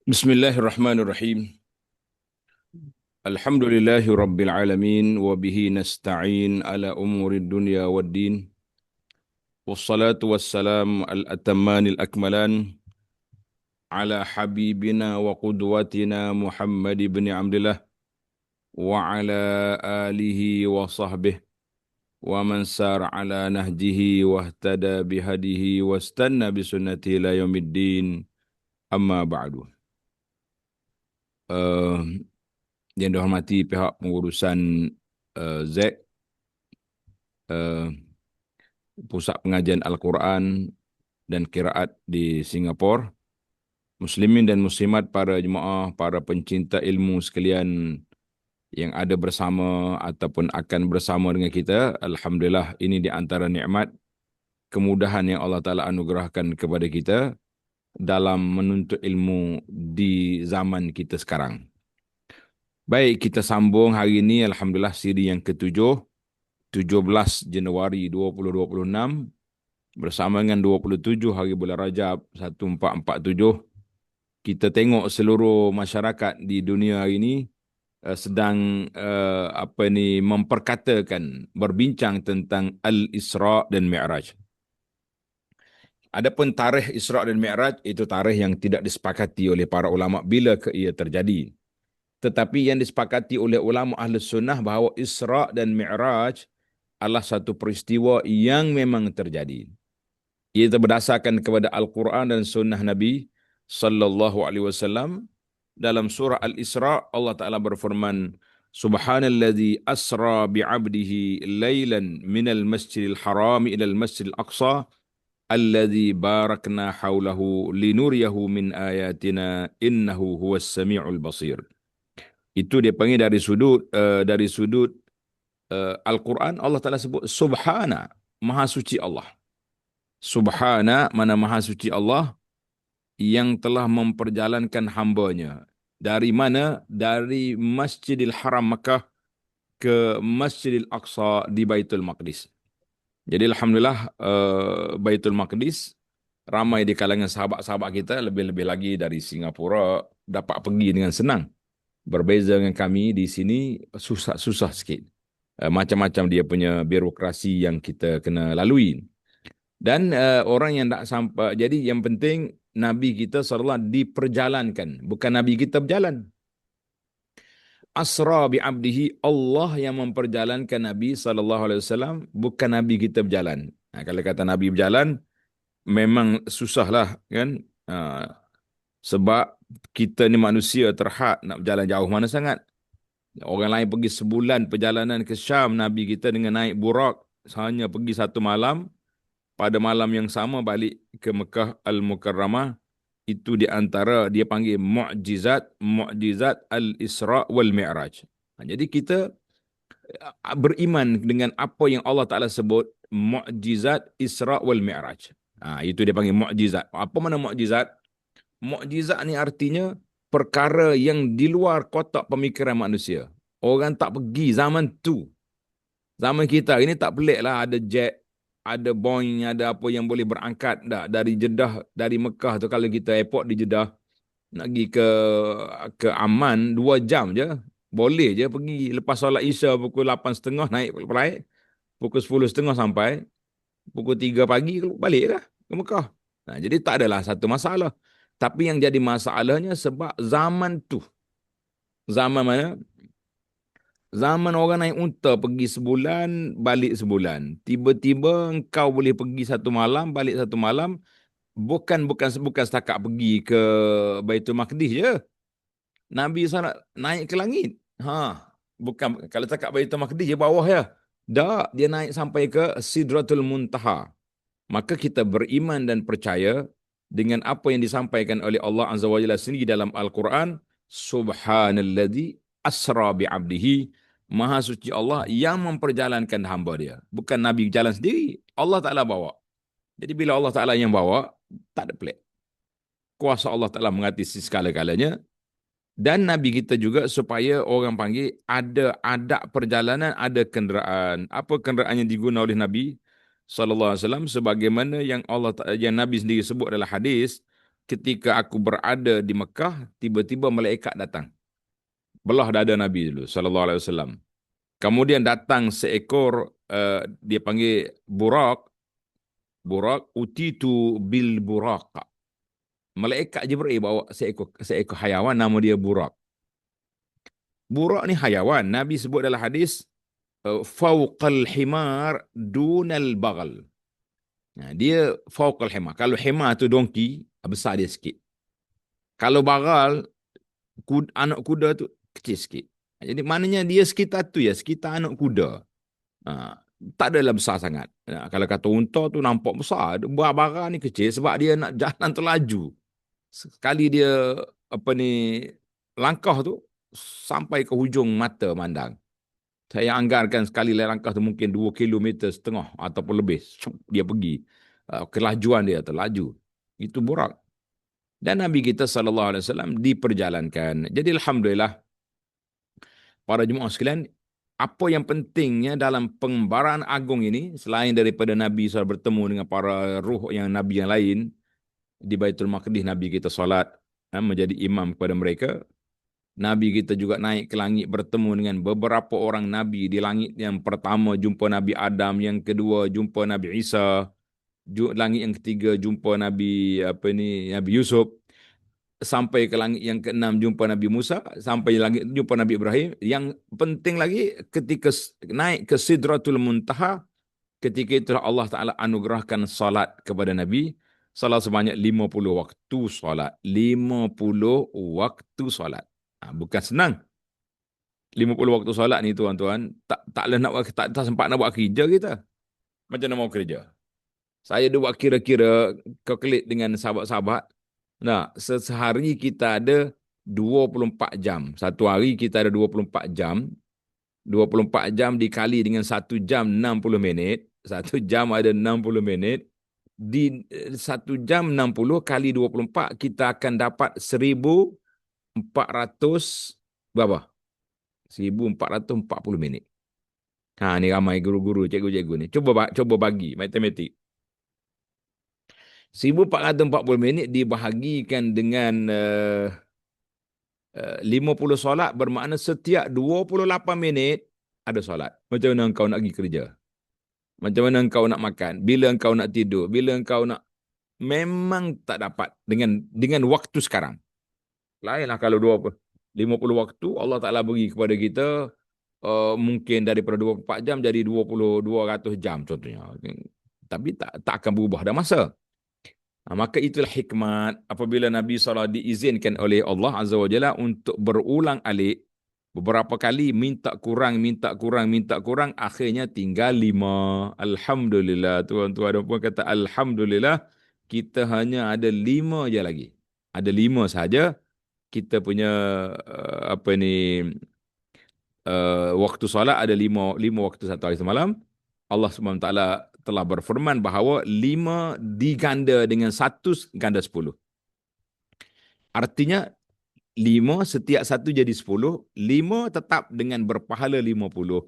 Bismillahirrahmanirrahim. Alhamdulillahi rabbil alamin wa bihi nasta'in ala umurid dunya waddin. Wassalatu wassalam al-atammanil akmalan ala habibina wa qudwatina Muhammad ibn Abdullah wa ala alihi wa sahbihi wa man sar ala nahjihi wa ihtada bihadihi wa istanna bisunnati ila yaumiddin. Amma ba'du. Uh, yang dihormati pihak pengurusan Z, uh, Pusat Pengajian Al-Quran dan Qiraat di Singapura, Muslimin dan Muslimat, para jemaah, para pencinta ilmu sekalian yang ada bersama ataupun akan bersama dengan kita. Alhamdulillah, ini di antara nikmat kemudahan yang Allah Ta'ala anugerahkan kepada kita dalam menuntut ilmu di zaman kita sekarang. Baik, kita sambung hari ini, Alhamdulillah, siri yang ketujuh, 17 Januari 2026, bersama dengan 27 hari bulan Rajab 1447. Kita tengok seluruh masyarakat di dunia hari ini sedang memperkatakan, berbincang tentang Al-Isra' dan Mi'raj. Adapun tarikh Isra' dan Mi'raj itu tarikh yang tidak disepakati oleh para ulama bila ia terjadi. Tetapi yang disepakati oleh ulama Ahlus Sunnah bahawa Isra' dan Mi'raj adalah satu peristiwa yang memang terjadi. Ia berdasarkan kepada Al-Quran dan Sunnah Nabi sallallahu alaihi wasallam. Dalam surah Al-Isra' Allah Ta'ala berfirman, Subhanalladzi asra bi'abdihi laylan minal masjidil harami ilal masjidil aqsa alladzi barakna hawlahu linuriyahu min ayatina innahu huwas sami'ul basir. Itu dia panggil dari sudut Al-Quran. Allah Ta'ala sebut Subhana, Maha Suci Allah. Subhana, mana Maha Suci Allah yang telah memperjalankan hambanya. Dari mana? Dari Masjidil Haram Makkah ke Masjidil Aqsa di Baitul Maqdis. Jadi Alhamdulillah, Baitul Maqdis, ramai di kalangan sahabat-sahabat kita, lebih-lebih lagi dari Singapura, dapat pergi dengan senang. Berbeza dengan kami di sini, susah sikit. Macam-macam dia punya birokrasi yang kita kena lalui. Dan orang yang tak sampai, jadi yang penting Nabi kita sallallahu diperjalankan, bukan Nabi kita berjalan. Asra bi abdihi, Allah yang memperjalankan Nabi sallallahu alaihi wasallam, bukan Nabi kita berjalan. Kalau kata Nabi berjalan, memang susahlah kan? Sebab kita ni manusia terhad, nak berjalan jauh mana sangat. Orang lain pergi sebulan perjalanan ke Syam, Nabi kita dengan naik burak hanya pergi satu malam. Pada malam yang sama balik ke Mekah Al-Mukarramah. Itu di antara dia panggil mu'jizat Al-Isra' wal Mi'raj. Jadi kita beriman dengan apa yang Allah Ta'ala sebut mu'jizat Isra' wal Mi'raj. Itu dia panggil mu'jizat. Apa mana mu'jizat? Mu'jizat ni artinya perkara yang di luar kotak pemikiran manusia. Orang tak pergi zaman tu. Zaman kita ini tak pelik lah, ada jet, ada Boeing, ada apa yang boleh berangkat dari Jeddah, dari Mekah tu. Kalau kita airport di Jeddah, nak pergi ke Amman 2 jam je. Boleh je pergi lepas solat Isya pukul 8.30 naik flight, pukul 10.30 sampai, pukul 3 pagi balik lah ke Mekah. Jadi tak adalah satu masalah. Tapi yang jadi masalahnya sebab zaman tu. Zaman mana? Zaman orang naik unta pergi sebulan, balik sebulan. Tiba-tiba engkau boleh pergi satu malam, balik satu malam. Bukan setakat pergi ke Baitul Maqdis je. Nabi SAW naik ke langit. Bukan kalau setakat Baitul Maqdis je bawah ya. Tak, dia naik sampai ke Sidratul Muntaha. Maka kita beriman dan percaya dengan apa yang disampaikan oleh Allah Azza wa Jalla sendiri dalam Al-Quran. Subhanalladzi asra bi'abdihi, Maha Suci Allah yang memperjalankan hamba dia. Bukan Nabi jalan sendiri. Allah Ta'ala bawa. Jadi bila Allah Ta'ala yang bawa, tak ada pelik. Kuasa Allah Ta'ala mengatasi segala-galanya. Dan Nabi kita juga supaya orang panggil ada adab perjalanan, ada kenderaan. Apa kenderaan yang digunakan oleh Nabi sallallahu alaihi wasallam sebagaimana yang Nabi sendiri sebut dalam hadis, ketika aku berada di Mekah, tiba-tiba malaikat datang. Belah dada Nabi dulu, sallallahu alaihi wasallam. Kemudian datang seekor, dia panggil burak, utitu bil burak. Malaikat Jibril bawa seekor hayawan nama dia burak. Burak ni hayawan, Nabi sebut dalam hadis, fauqal himar dunal bagal. Nah, dia fauqal himar. Kalau himar tu dongki, besar dia sikit. Kalau bagal, anak kuda tu kecil sikit. Jadi maknanya dia sekitar tu ya, sekitar anak kuda. Ha, tak adalah besar sangat. Kalau kata unta tu nampak besar, barang ni kecil sebab dia nak jalan terlaju. Sekali dia apa ni langkah tu sampai ke hujung mata mandang. Saya anggarkan sekali langkah tu mungkin 2,5 km ataupun lebih. Dia pergi. Kelajuan dia terlaju. Itu Burak. Dan Nabi kita sallallahu alaihi wasallam diperjalankan. Jadi alhamdulillah para jemaah sekalian, apa yang pentingnya dalam pengembaraan agung ini selain daripada Nabi SAW bertemu dengan para ruh yang Nabi yang lain di Baitul Maqdis, Nabi kita solat menjadi imam kepada mereka. Nabi kita juga naik ke langit bertemu dengan beberapa orang Nabi di langit. Yang pertama jumpa Nabi Adam, yang kedua jumpa Nabi Isa, langit yang ketiga jumpa Nabi Yusuf, sampai ke langit yang keenam jumpa Nabi Musa, sampai langit jumpa Nabi Ibrahim. Yang penting lagi ketika naik ke Sidratul Muntaha, ketika itu Allah Ta'ala anugerahkan salat kepada Nabi. Salat sebanyak 50 waktu salat. 50 waktu salat. Bukan senang. 50 waktu salat ni tuan-tuan, tak sempat nak buat kerja kita. Macam mana mau kerja? Saya dah buat kira-kira, kalkulate dengan sahabat-sahabat. Nah, sehari kita ada 24 jam. Satu hari kita ada 24 jam. 24 jam dikali dengan 1 jam 60 minit. 1 jam ada 60 minit. Di 1 jam 60 kali 24, kita akan dapat 1,400 berapa? 1,440 minit. Ni ramai guru-guru, cikgu-cikgu ni. Cuba bagi matematik. 1,440 minit dibahagikan dengan 50 solat, bermakna setiap 28 minit ada solat. Macam mana engkau nak pergi kerja? Macam mana engkau nak makan? Bila engkau nak tidur? Bila engkau nak... Memang tak dapat dengan waktu sekarang. Lainlah kalau 50 waktu Allah Ta'ala beri kepada kita, mungkin daripada 24 jam jadi 200 jam contohnya. Tapi tak akan berubah dah masa. Maka itulah hikmat apabila Nabi SAW diizinkan oleh Allah Azza wa Jalla untuk berulang alik, beberapa kali minta kurang, akhirnya tinggal 5. Alhamdulillah, tuan-tuan dan puan kata Alhamdulillah, kita hanya ada 5 je lagi. Ada 5 sahaja kita punya waktu solat, ada 5 waktu satu hari semalam. Allah SWT telah berfirman bahawa 5 diganda dengan 1 ganda 10. Artinya 5 setiap 1 jadi 10, 5 tetap dengan berpahala 50.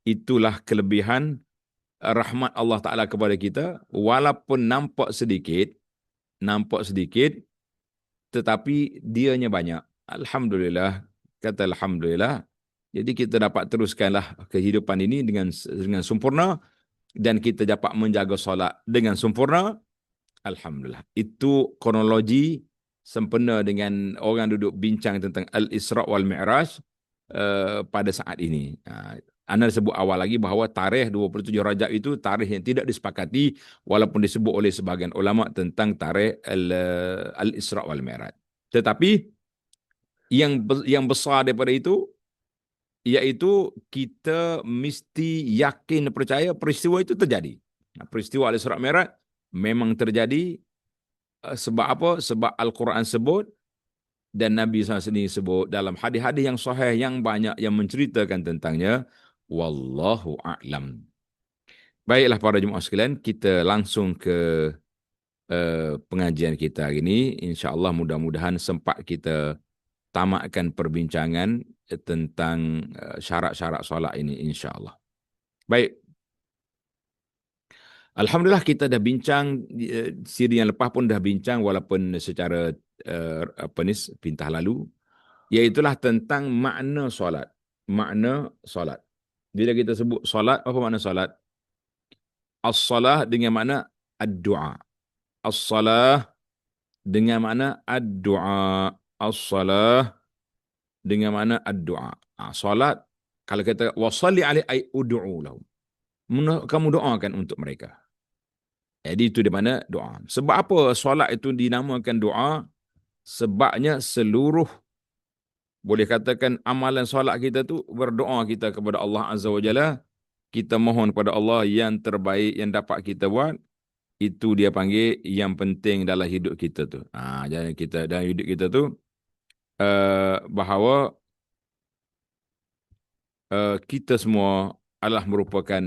Itulah kelebihan rahmat Allah Ta'ala kepada kita. Walaupun nampak sedikit, tetapi dianya banyak. Alhamdulillah, kata Alhamdulillah. Jadi kita dapat teruskanlah kehidupan ini dengan sempurna, dan kita dapat menjaga solat dengan sempurna. Alhamdulillah. Itu kronologi sempena dengan orang duduk bincang tentang Al-Isra' wal Mi'raj pada saat ini. Anda sebut awal lagi bahawa tarikh 27 Rajab itu tarikh yang tidak disepakati, walaupun disebut oleh sebahagian ulama tentang tarikh Al-Isra' wal Mi'raj. Tetapi yang besar daripada itu, iaitu kita mesti yakin, percaya peristiwa itu terjadi. Peristiwa Al-Isra' Mi'raj memang terjadi. Sebab apa? Sebab Al-Quran sebut dan Nabi SAW sendiri sebut dalam hadis-hadis yang sahih yang banyak yang menceritakan tentangnya. Wallahu a'lam. Baiklah para jemaah sekalian, kita langsung ke pengajian kita hari ini. InsyaAllah mudah-mudahan sempat kita tamatkan perbincangan tentang syarat-syarat solat ini, insyaAllah. Baik. Alhamdulillah kita dah bincang siri yang lepas pun dah bincang walaupun secara apa ni pintah lalu, iaitulah tentang makna solat. Makna solat. Bila kita sebut solat, apa makna solat? As-salah dengan makna ad-du'a. As-salah dengan makna ad-du'a. As-salah dengan makna ad-du'a. Solat, kalau kita wasalli alaihi ay ud'u lahum. Kamu doakan untuk mereka. Jadi itu di mana doa. Sebab apa solat itu dinamakan doa? Sebabnya seluruh, boleh katakan amalan solat kita tu berdoa kita kepada Allah Azza wa Jalla. Kita mohon kepada Allah yang terbaik yang dapat kita buat. Itu dia panggil yang penting dalam hidup kita tu. Jadi kita dalam hidup kita tu bahawa kita semua adalah merupakan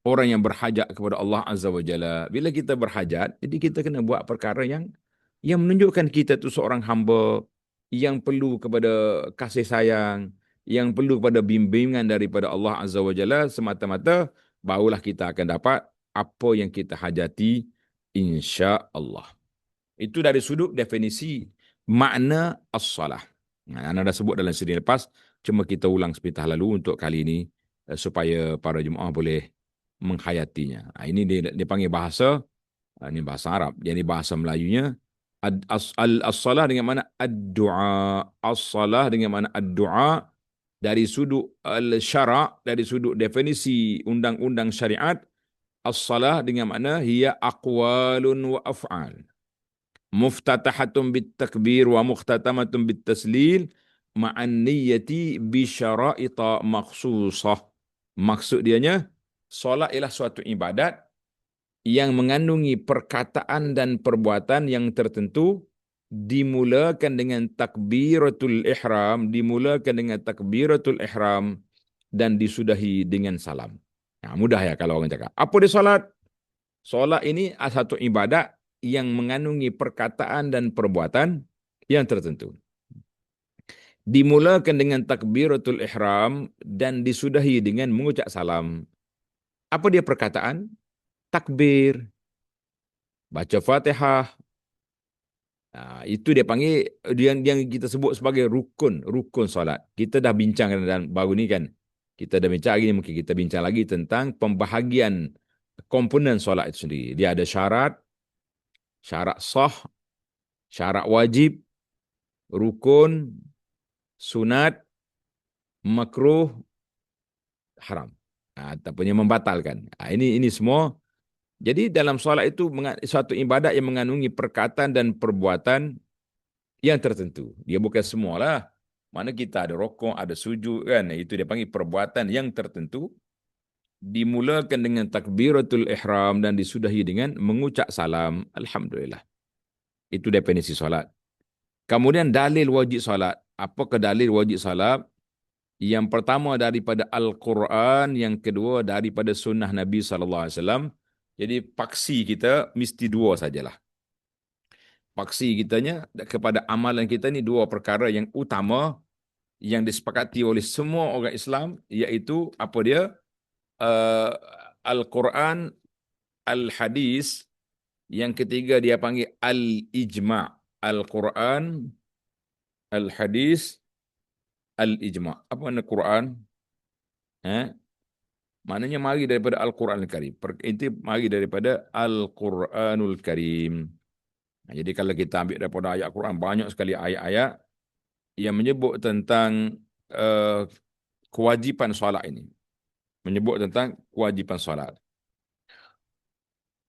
orang yang berhajat kepada Allah Azza wa Jalla. Bila kita berhajat, jadi kita kena buat perkara yang menunjukkan kita tu seorang hamba yang perlu kepada kasih sayang, yang perlu kepada bimbingan daripada Allah Azza wa Jalla semata-mata, barulah kita akan dapat apa yang kita hajati insya-Allah. Itu dari sudut definisi makna as-salah. Anda dah sebut dalam siri lepas, cuma kita ulang sepintas lalu untuk kali ini supaya para jemaah boleh menghayatinya. Ini dia panggil bahasa, ini bahasa Arab. Jadi bahasa Melayunya as-salah dengan mana ad-du'a. As-salah dengan mana ad-du'a dari sudut al-syara', dari sudut definisi undang-undang syariat, as-salah dengan makna hiya aqwalun wa af'al. Muftatahatun bitakbir wa mukhtatamatun bitaslil ma'an niyyati bi syara'ita makhsusah. Maksud dianya, solat ialah suatu ibadat yang mengandungi perkataan dan perbuatan yang tertentu, dimulakan dengan takbiratul ihram, dan disudahi dengan salam. Mudah ya kalau orang cakap. Apa dia solat? Solat ini adalah satu ibadat yang mengandungi perkataan dan perbuatan yang tertentu. Dimulakan dengan takbiratul ihram dan disudahi dengan mengucap salam. Apa dia perkataan? Takbir, baca Fatihah. Itu dia panggil yang kita sebut sebagai rukun solat. Kita dah bincang dan baru ni kan. Kita dah bincang lagi, mungkin kita bincang lagi tentang pembahagian komponen solat itu sendiri. Dia ada syarat sah, syarat wajib, rukun, sunat, makruh, haram. Ataupun yang membatalkan. Ini semua. Jadi dalam solat itu suatu ibadat yang mengandungi perkataan dan perbuatan yang tertentu. Dia bukan semualah. Mana kita ada rokok, ada sujud kan. Itu dia panggil perbuatan yang tertentu. Dimulakan dengan takbiratul ihram dan disudahi dengan mengucap salam. Alhamdulillah. Itu definisi solat. Kemudian dalil wajib salat. Apakah dalil wajib salat? Yang pertama daripada Al-Quran, yang kedua daripada sunnah Nabi SAW. Jadi paksi kita mesti dua sajalah. Paksi kitanya kepada amalan kita ni dua perkara yang utama yang disepakati oleh semua orang Islam, iaitu apa dia? Al-Quran, Al-Hadis. Yang ketiga dia panggil Al-Ijma'. Al-Quran, Al-Hadis, Al-Ijma'. Apa makna Quran? Maknanya mari daripada Al-Quran Al-Karim. Itu mari daripada Al-Quranul Karim. Jadi kalau kita ambil daripada ayat Quran, banyak sekali ayat-ayat yang menyebut tentang kewajipan solat ini. Menyebut tentang kewajipan solat.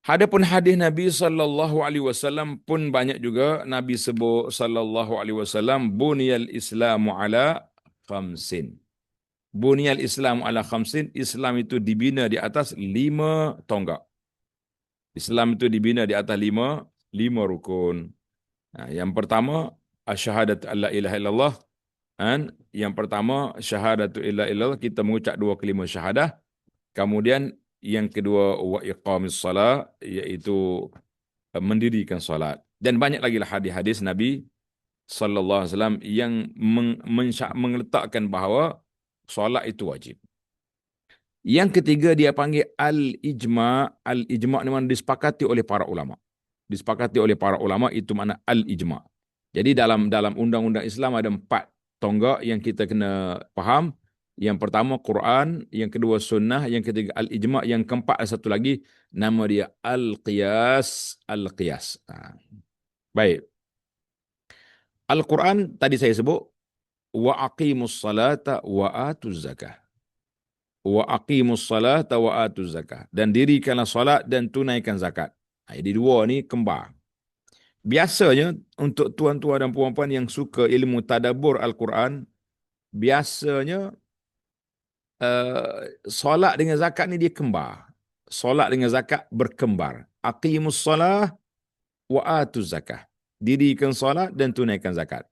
Adapun hadis Nabi SAW pun banyak juga. Nabi sebut SAW, Buniyal Islamu ala khamsin. Buniyal Islamu ala khamsin. Islam itu dibina di atas 5 tonggak. Islam itu dibina di atas 5 rukun. Yang pertama, asyhadatu alla ilaha illallah. Yang pertama, syahadatu illa illallah, kita mengucap 2 kalimah syahadah. Kemudian yang kedua, wa iqamis salat, iaitu mendirikan salat. Dan banyak lagi lah hadis-hadis Nabi sallallahu alaihi wasallam yang meletakkan bahawa solat itu wajib. Yang ketiga dia panggil al-ijma'. Al-ijma' ni mana disepakati oleh para ulama. Disepakati oleh para ulama itu mana al-ijma'. Jadi dalam dalam undang-undang Islam ada 4 tonggak yang kita kena faham. Yang pertama Quran, yang kedua sunnah, yang ketiga al-ijma', yang keempat ada satu lagi nama dia al-qiyas. Al-qiyas. Baik. Al-Quran tadi saya sebut wa aqimus salata wa atuz zakah. Wa aqimus salata wa atuz zakah. Dan dirikanlah salat dan tunaikan zakat. Jadi dua ni kembar. Biasanya untuk tuan-tuan dan puan-puan yang suka ilmu tadabbur Al-Quran, biasanya solat dengan zakat ni dia kembar. Solat dengan zakat berkembar. Aqimus salah wa atuz zakah. Dirikan solat dan tunaikan zakat.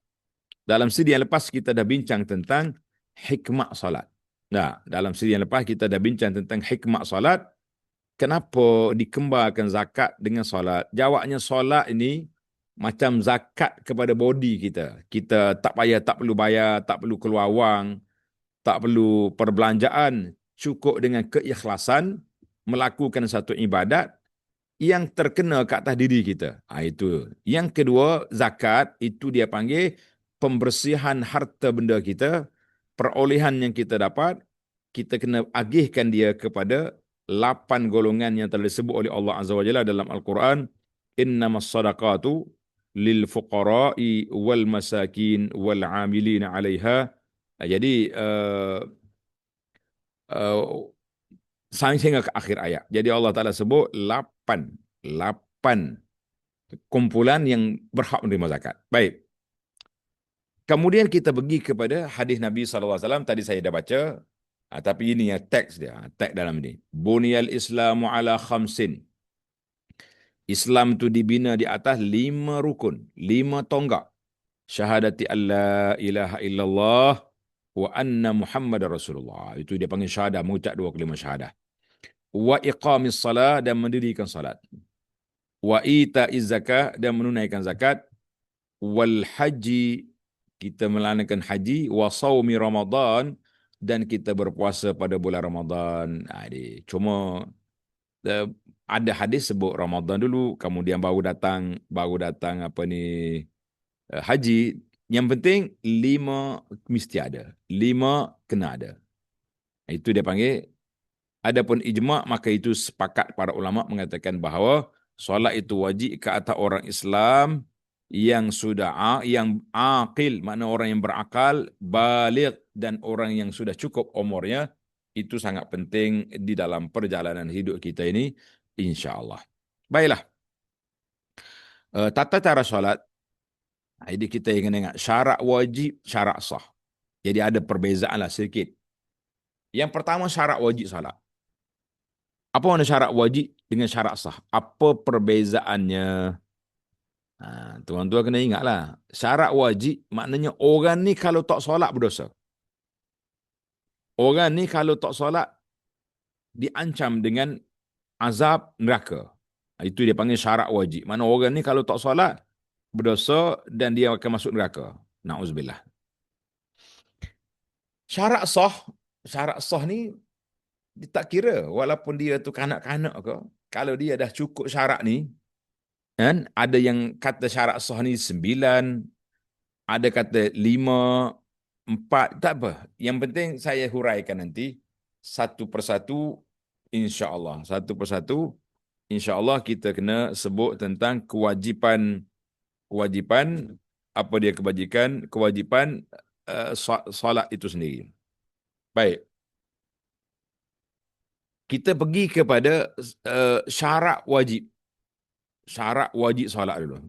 Dalam siri yang lepas kita dah bincang tentang hikmah solat. Nah, dalam siri yang lepas kita dah bincang tentang hikmah solat. Kenapa dikembarkan zakat dengan solat? Jawabnya solat ini macam zakat kepada body kita. Kita tak payah, tak perlu bayar, tak perlu keluar wang, tak perlu perbelanjaan. Cukup dengan keikhlasan melakukan satu ibadat yang terkena ke atas diri kita. Itu. Yang kedua, zakat itu dia panggil pembersihan harta benda kita, perolehan yang kita dapat, kita kena agihkan dia kepada 8 golongan yang telah disebut oleh Allah Azza wa Jalla dalam Al-Quran. Innamas sadaqatu lil fuqara'i wal masakin wal 'amilina 'alaiha. Jadi uh, sehingga ke akhir ayat. Jadi Allah Ta'ala sebut 8 kumpulan yang berhak menerima zakat. Baik. Kemudian kita pergi kepada hadis Nabi SAW. Tadi saya dah baca. Tapi ini ya teks dia. Teks dalam ini. Buniyal Islamu ala khamsin. Islam itu dibina di atas 5 rukun. 5 tonggak. Syahadati an la ilaha illallah wa anna Muhammad Rasulullah. Itu dia panggil syahadah. Mengucap 2 kalimah syahadah. Wa iqamis salat dan mendirikan salat. Wa ita'iz zakah dan menunaikan zakat. Wal haji kita melanakan haji. Wa sawmi Ramadan dan kita berpuasa pada bulan Ramadan. Cuma ada hadis sebut Ramadan dulu, kemudian baru datang apa ni haji. Yang penting 5 mesti ada. 5 kena ada. Itu dia panggil. Adapun ijma' maka itu sepakat para ulama mengatakan bahawa solat itu wajib ke atas orang Islam yang sudah yang aqil, makna orang yang berakal, baligh dan orang yang sudah cukup umurnya. Itu sangat penting di dalam perjalanan hidup kita ini insya-Allah. Baiklah. Tata cara solat. Jadi kita ingin ingat syarat wajib, syarat sah. Jadi ada perbezaan lah sedikit. Yang pertama syarat wajib solat. Apa makna syarat wajib dengan syarat sah? Apa perbezaannya? Tuan-tuan kena ingatlah. Syarat wajib maknanya orang ni kalau tak solat berdosa. Orang ni kalau tak solat diancam dengan azab neraka. Itu dia panggil syarat wajib. Mana orang ni kalau tak solat berdosa dan dia akan masuk neraka. Na'udzubillah. Syarat sah ni dia tak kira walaupun dia tu kanak-kanak ke, kalau dia dah cukup syarat ni, kan? Ada yang kata syarat sah ni 9, ada kata 5, 4, tak apa. Yang penting saya huraikan nanti satu persatu insya-Allah. Satu persatu insya-Allah kita kena sebut tentang kewajipan apa dia kewajipan solat itu sendiri. Baik. Kita pergi kepada syarat wajib. Syarat wajib solat dulu.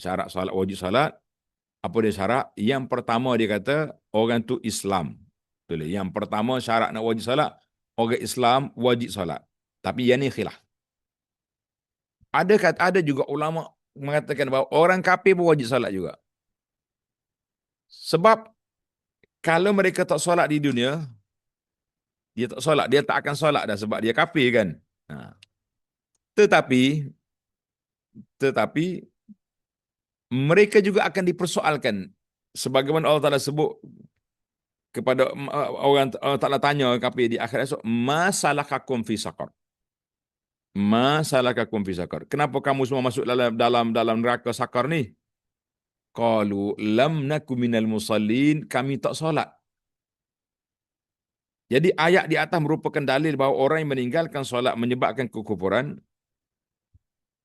Syarat solat wajib solat. Apa dia syarat? Yang pertama dia kata orang tu Islam. Betul. Yang pertama syarat nak wajib solat, orang Islam wajib solat. Tapi yang ni khilaf. Ada juga ulama mengatakan bahawa orang kafir pun wajib solat juga. Sebab kalau mereka tak solat di dunia, dia tak solat, dia tak akan solat dah sebab dia kafir kan. Tetapi mereka juga akan dipersoalkan sebagaimana Allah Taala sebut kepada orang Taala tanya kafir di akhirat esok, masalakakum fi saqar. Masalakakum fi saqar. Kenapa kamu semua masuk dalam neraka sakar ni? Qalu lam naku minal musallin, kami tak solat. Jadi ayat di atas merupakan dalil bahawa orang yang meninggalkan solat menyebabkan kekufuran,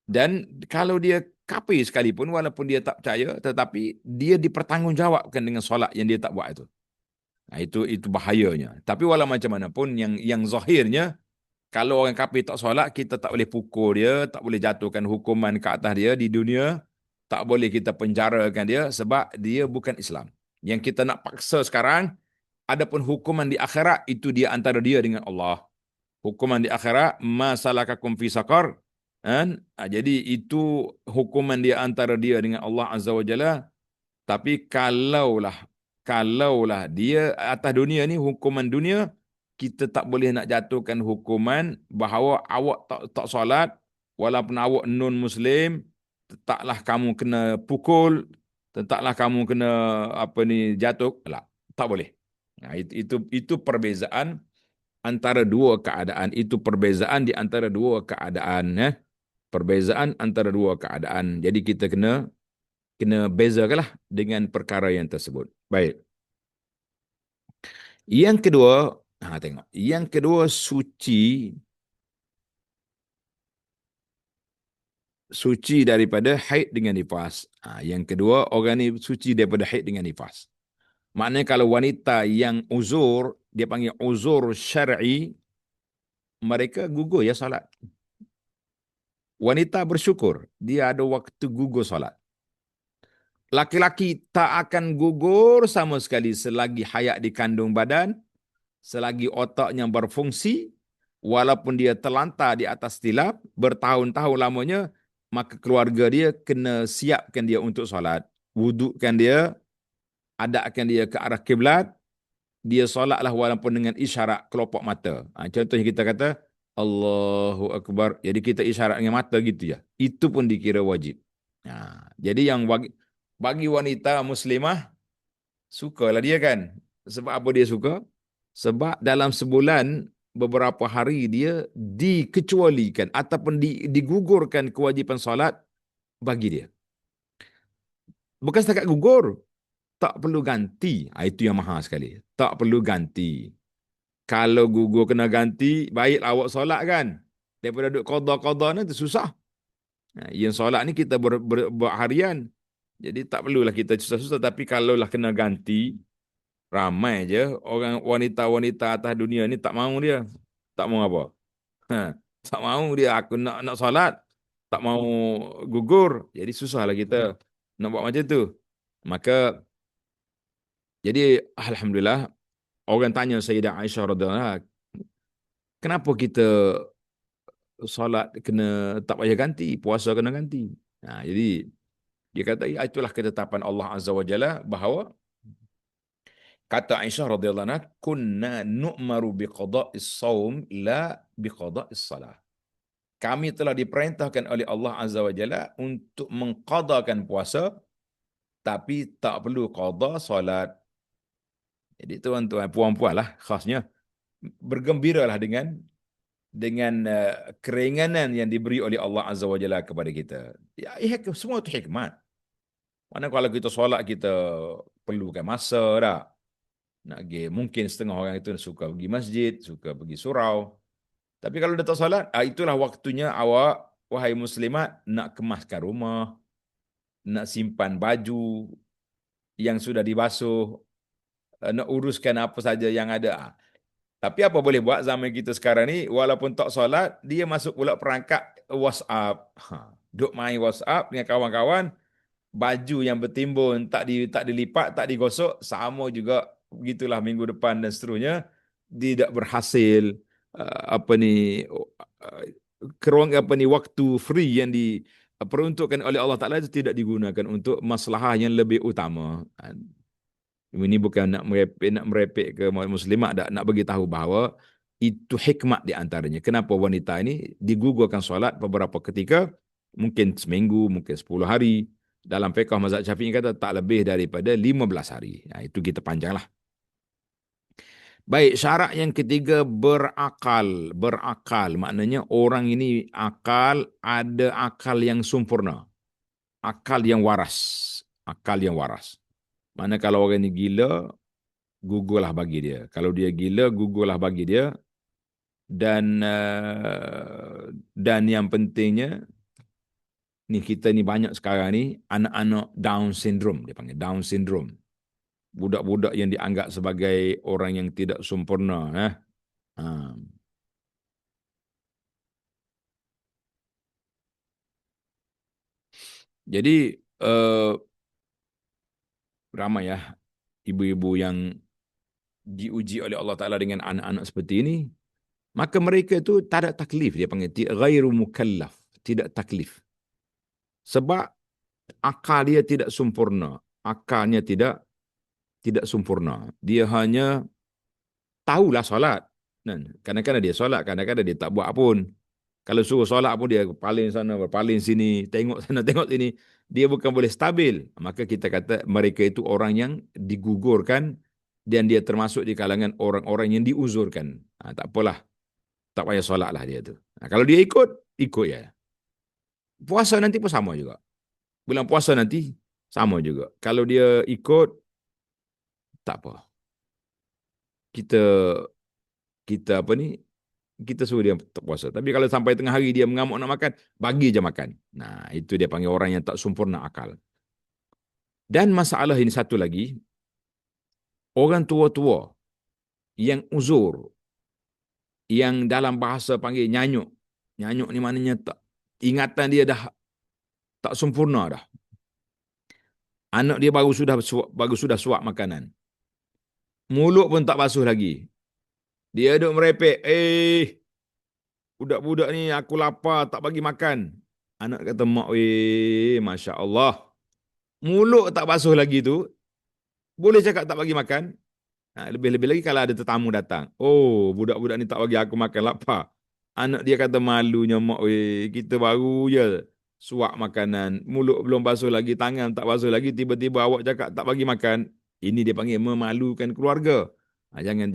dan kalau dia kafir sekalipun walaupun dia tak percaya, tetapi dia dipertanggungjawabkan dengan solat yang dia tak buat itu. Nah, itu bahayanya. Tapi walau macam mana pun yang zahirnya, kalau orang kafir tak solat, kita tak boleh pukul dia, tak boleh jatuhkan hukuman ke atas dia di dunia, tak boleh kita penjarakan dia sebab dia bukan Islam. Yang kita nak paksa sekarang, adapun hukuman di akhirat, itu dia antara dia dengan Allah. Hukuman di akhirat, masalakakum fi saqar, kan? Jadi itu hukuman dia antara dia dengan Allah Azza wa Jalla. Tapi kalaulah dia atas dunia ni, hukuman dunia, kita tak boleh nak jatuhkan hukuman bahawa awak tak solat, walaupun awak non muslim, taklah kamu kena pukul, taklah kamu kena apa ni, jatuh. Lah, tak boleh. Nah, itu perbezaan antara dua keadaan. Itu perbezaan di antara dua keadaan, ya. Perbezaan antara dua keadaan. Jadi kita kena bezakanlah dengan perkara yang tersebut. Baik. Yang kedua, tengok. Yang kedua, suci daripada haid dengan nifas. Yang kedua, orang ni suci daripada haid dengan nifas. Maknanya kalau wanita yang uzur, dia panggil uzur syar'i, mereka gugur ya salat. Wanita bersyukur, dia ada waktu gugur salat. Laki-laki tak akan gugur sama sekali selagi hayat di kandung badan, selagi otaknya berfungsi, walaupun dia terlantar di atas tilap bertahun-tahun lamanya, maka keluarga dia kena siapkan dia untuk solat. Wudukkan dia, adakan dia ke arah kiblat, dia solatlah walaupun dengan isyarat kelopak mata. Contohnya kita kata, Allahu Akbar. Jadi kita isyarat dengan mata gitu ya. Itu pun dikira wajib. Jadi yang bagi wanita muslimah, sukalah dia kan. Sebab apa dia suka? Sebab dalam sebulan, beberapa hari dia dikecualikan ataupun digugurkan kewajipan solat bagi dia. Bukan setakat gugur, tak perlu ganti. Itu yang mahal sekali. Tak perlu ganti. Kalau gugur kena ganti, baiklah awak solat kan. Daripada duduk qada-qada ni, itu susah. Yang solat ni kita berharian. Jadi tak perlulah kita susah-susah. Tapi kalaulah kena ganti, ramai je orang wanita-wanita atas dunia ni tak mahu dia. Tak mahu apa? Tak mahu dia, aku nak solat, tak mahu gugur. Jadi susahlah kita nak buat macam tu. Maka, jadi alhamdulillah, orang tanya Sayyidah Aisyah radhiyallahu anha, kenapa kita solat kena tak payah ganti, puasa kena ganti? Jadi dia kata, ya, itulah ketetapan Allah Azza wa Jalla bahawa, kata Aisyah radhiyallahu anha, kunna nu'maru biqada'is saum la biqada'is salah. Kami telah diperintahkan oleh Allah Azza wa Jalla untuk mengqadakan puasa, tapi tak perlu qada solat. Jadi tuan-tuan, puan-puan lah khasnya, bergembiralah dengan keringanan yang diberi oleh Allah Azza wa Jalla kepada kita. Ya, semua itu hikmat. Mana kalau kita solat, kita perlukan masa dah. Nak pergi, mungkin setengah orang itu suka pergi masjid, suka pergi surau. Tapi kalau dah tak solat, itulah waktunya awak, wahai muslimat, nak kemaskan rumah, nak simpan baju yang sudah dibasuh, nak uruskan apa saja yang ada. Tapi apa boleh buat zaman kita sekarang ni, walaupun tak solat, dia masuk pula perangkap WhatsApp. Duk main WhatsApp dengan kawan-kawan, baju yang bertimbun tak dilipat, tak digosok, sama juga begitulah minggu depan dan seterusnya, tidak berhasil waktu free yang diperuntukkan oleh Allah Taala itu tidak digunakan untuk masalah yang lebih utama. Ini bukan nak merepek ke muslimat, nak bagi tahu bahawa itu hikmat di antaranya. Kenapa wanita ini digugurkan solat beberapa ketika, mungkin seminggu, mungkin 10 hari. Dalam fiqh mazhab Syafi'i kata tak lebih daripada 15 hari. Itu kita panjanglah. Baik, syarat yang ketiga berakal. Berakal maknanya orang ini ada akal yang sempurna, akal yang waras, akal yang waras. Mana kalau orang ini gila, gugurlah bagi dia. Kalau dia gila, gugurlah bagi dia. Dan yang pentingnya, ni kita ni banyak sekarang ni anak-anak Down syndrome, dia panggil Down syndrome. Budak-budak yang dianggap sebagai orang yang tidak sempurna. Ha. Jadi ramai ya ibu-ibu yang diuji oleh Allah Ta'ala dengan anak-anak seperti ini, maka mereka itu tak ada taklif, dia panggil ghairu mukallaf, tidak taklif. Sebab akal dia tidak sempurna. Akalnya tidak sempurna. Dia hanya tahulah solat. Kadang-kadang dia solat, kadang-kadang dia tak buat pun. Kalau suruh solat pun dia paling sana, paling sini, tengok sana, tengok sini. Dia bukan boleh stabil. Maka kita kata mereka itu orang yang digugurkan dan dia termasuk di kalangan orang-orang yang diuzurkan. Tak apalah, tak payah solat lah dia tu. Kalau dia ikut ya. Puasa nanti pun sama juga. Bulan puasa nanti sama juga. Kalau dia ikut, tak apa. Kita kita apa ni? Kita suruh dia puasa. Tapi kalau sampai tengah hari dia mengamuk nak makan, bagi je makan. Nah, itu dia panggil orang yang tak sempurna akal. Dan masalah ini satu lagi, orang tua-tua yang uzur, yang dalam bahasa panggil nyanyuk. Nyanyuk ni maknanya tak, ingatan dia dah tak sempurna dah. Anak dia baru sudah suap makanan. Mulut pun tak basuh lagi. Dia duduk merepek, budak-budak ni aku lapar, tak bagi makan. Anak kata, mak, Masya Allah. Mulut tak basuh lagi tu, boleh cakap tak bagi makan. Lebih-lebih lagi kalau ada tetamu datang. Oh, budak-budak ni tak bagi aku makan, lapar. Anak dia kata malunya, mak, kita baru je suap makanan. Mulut belum basuh lagi, tangan tak basuh lagi, tiba-tiba awak cakap tak bagi makan. Ini dia panggil memalukan keluarga. Jangan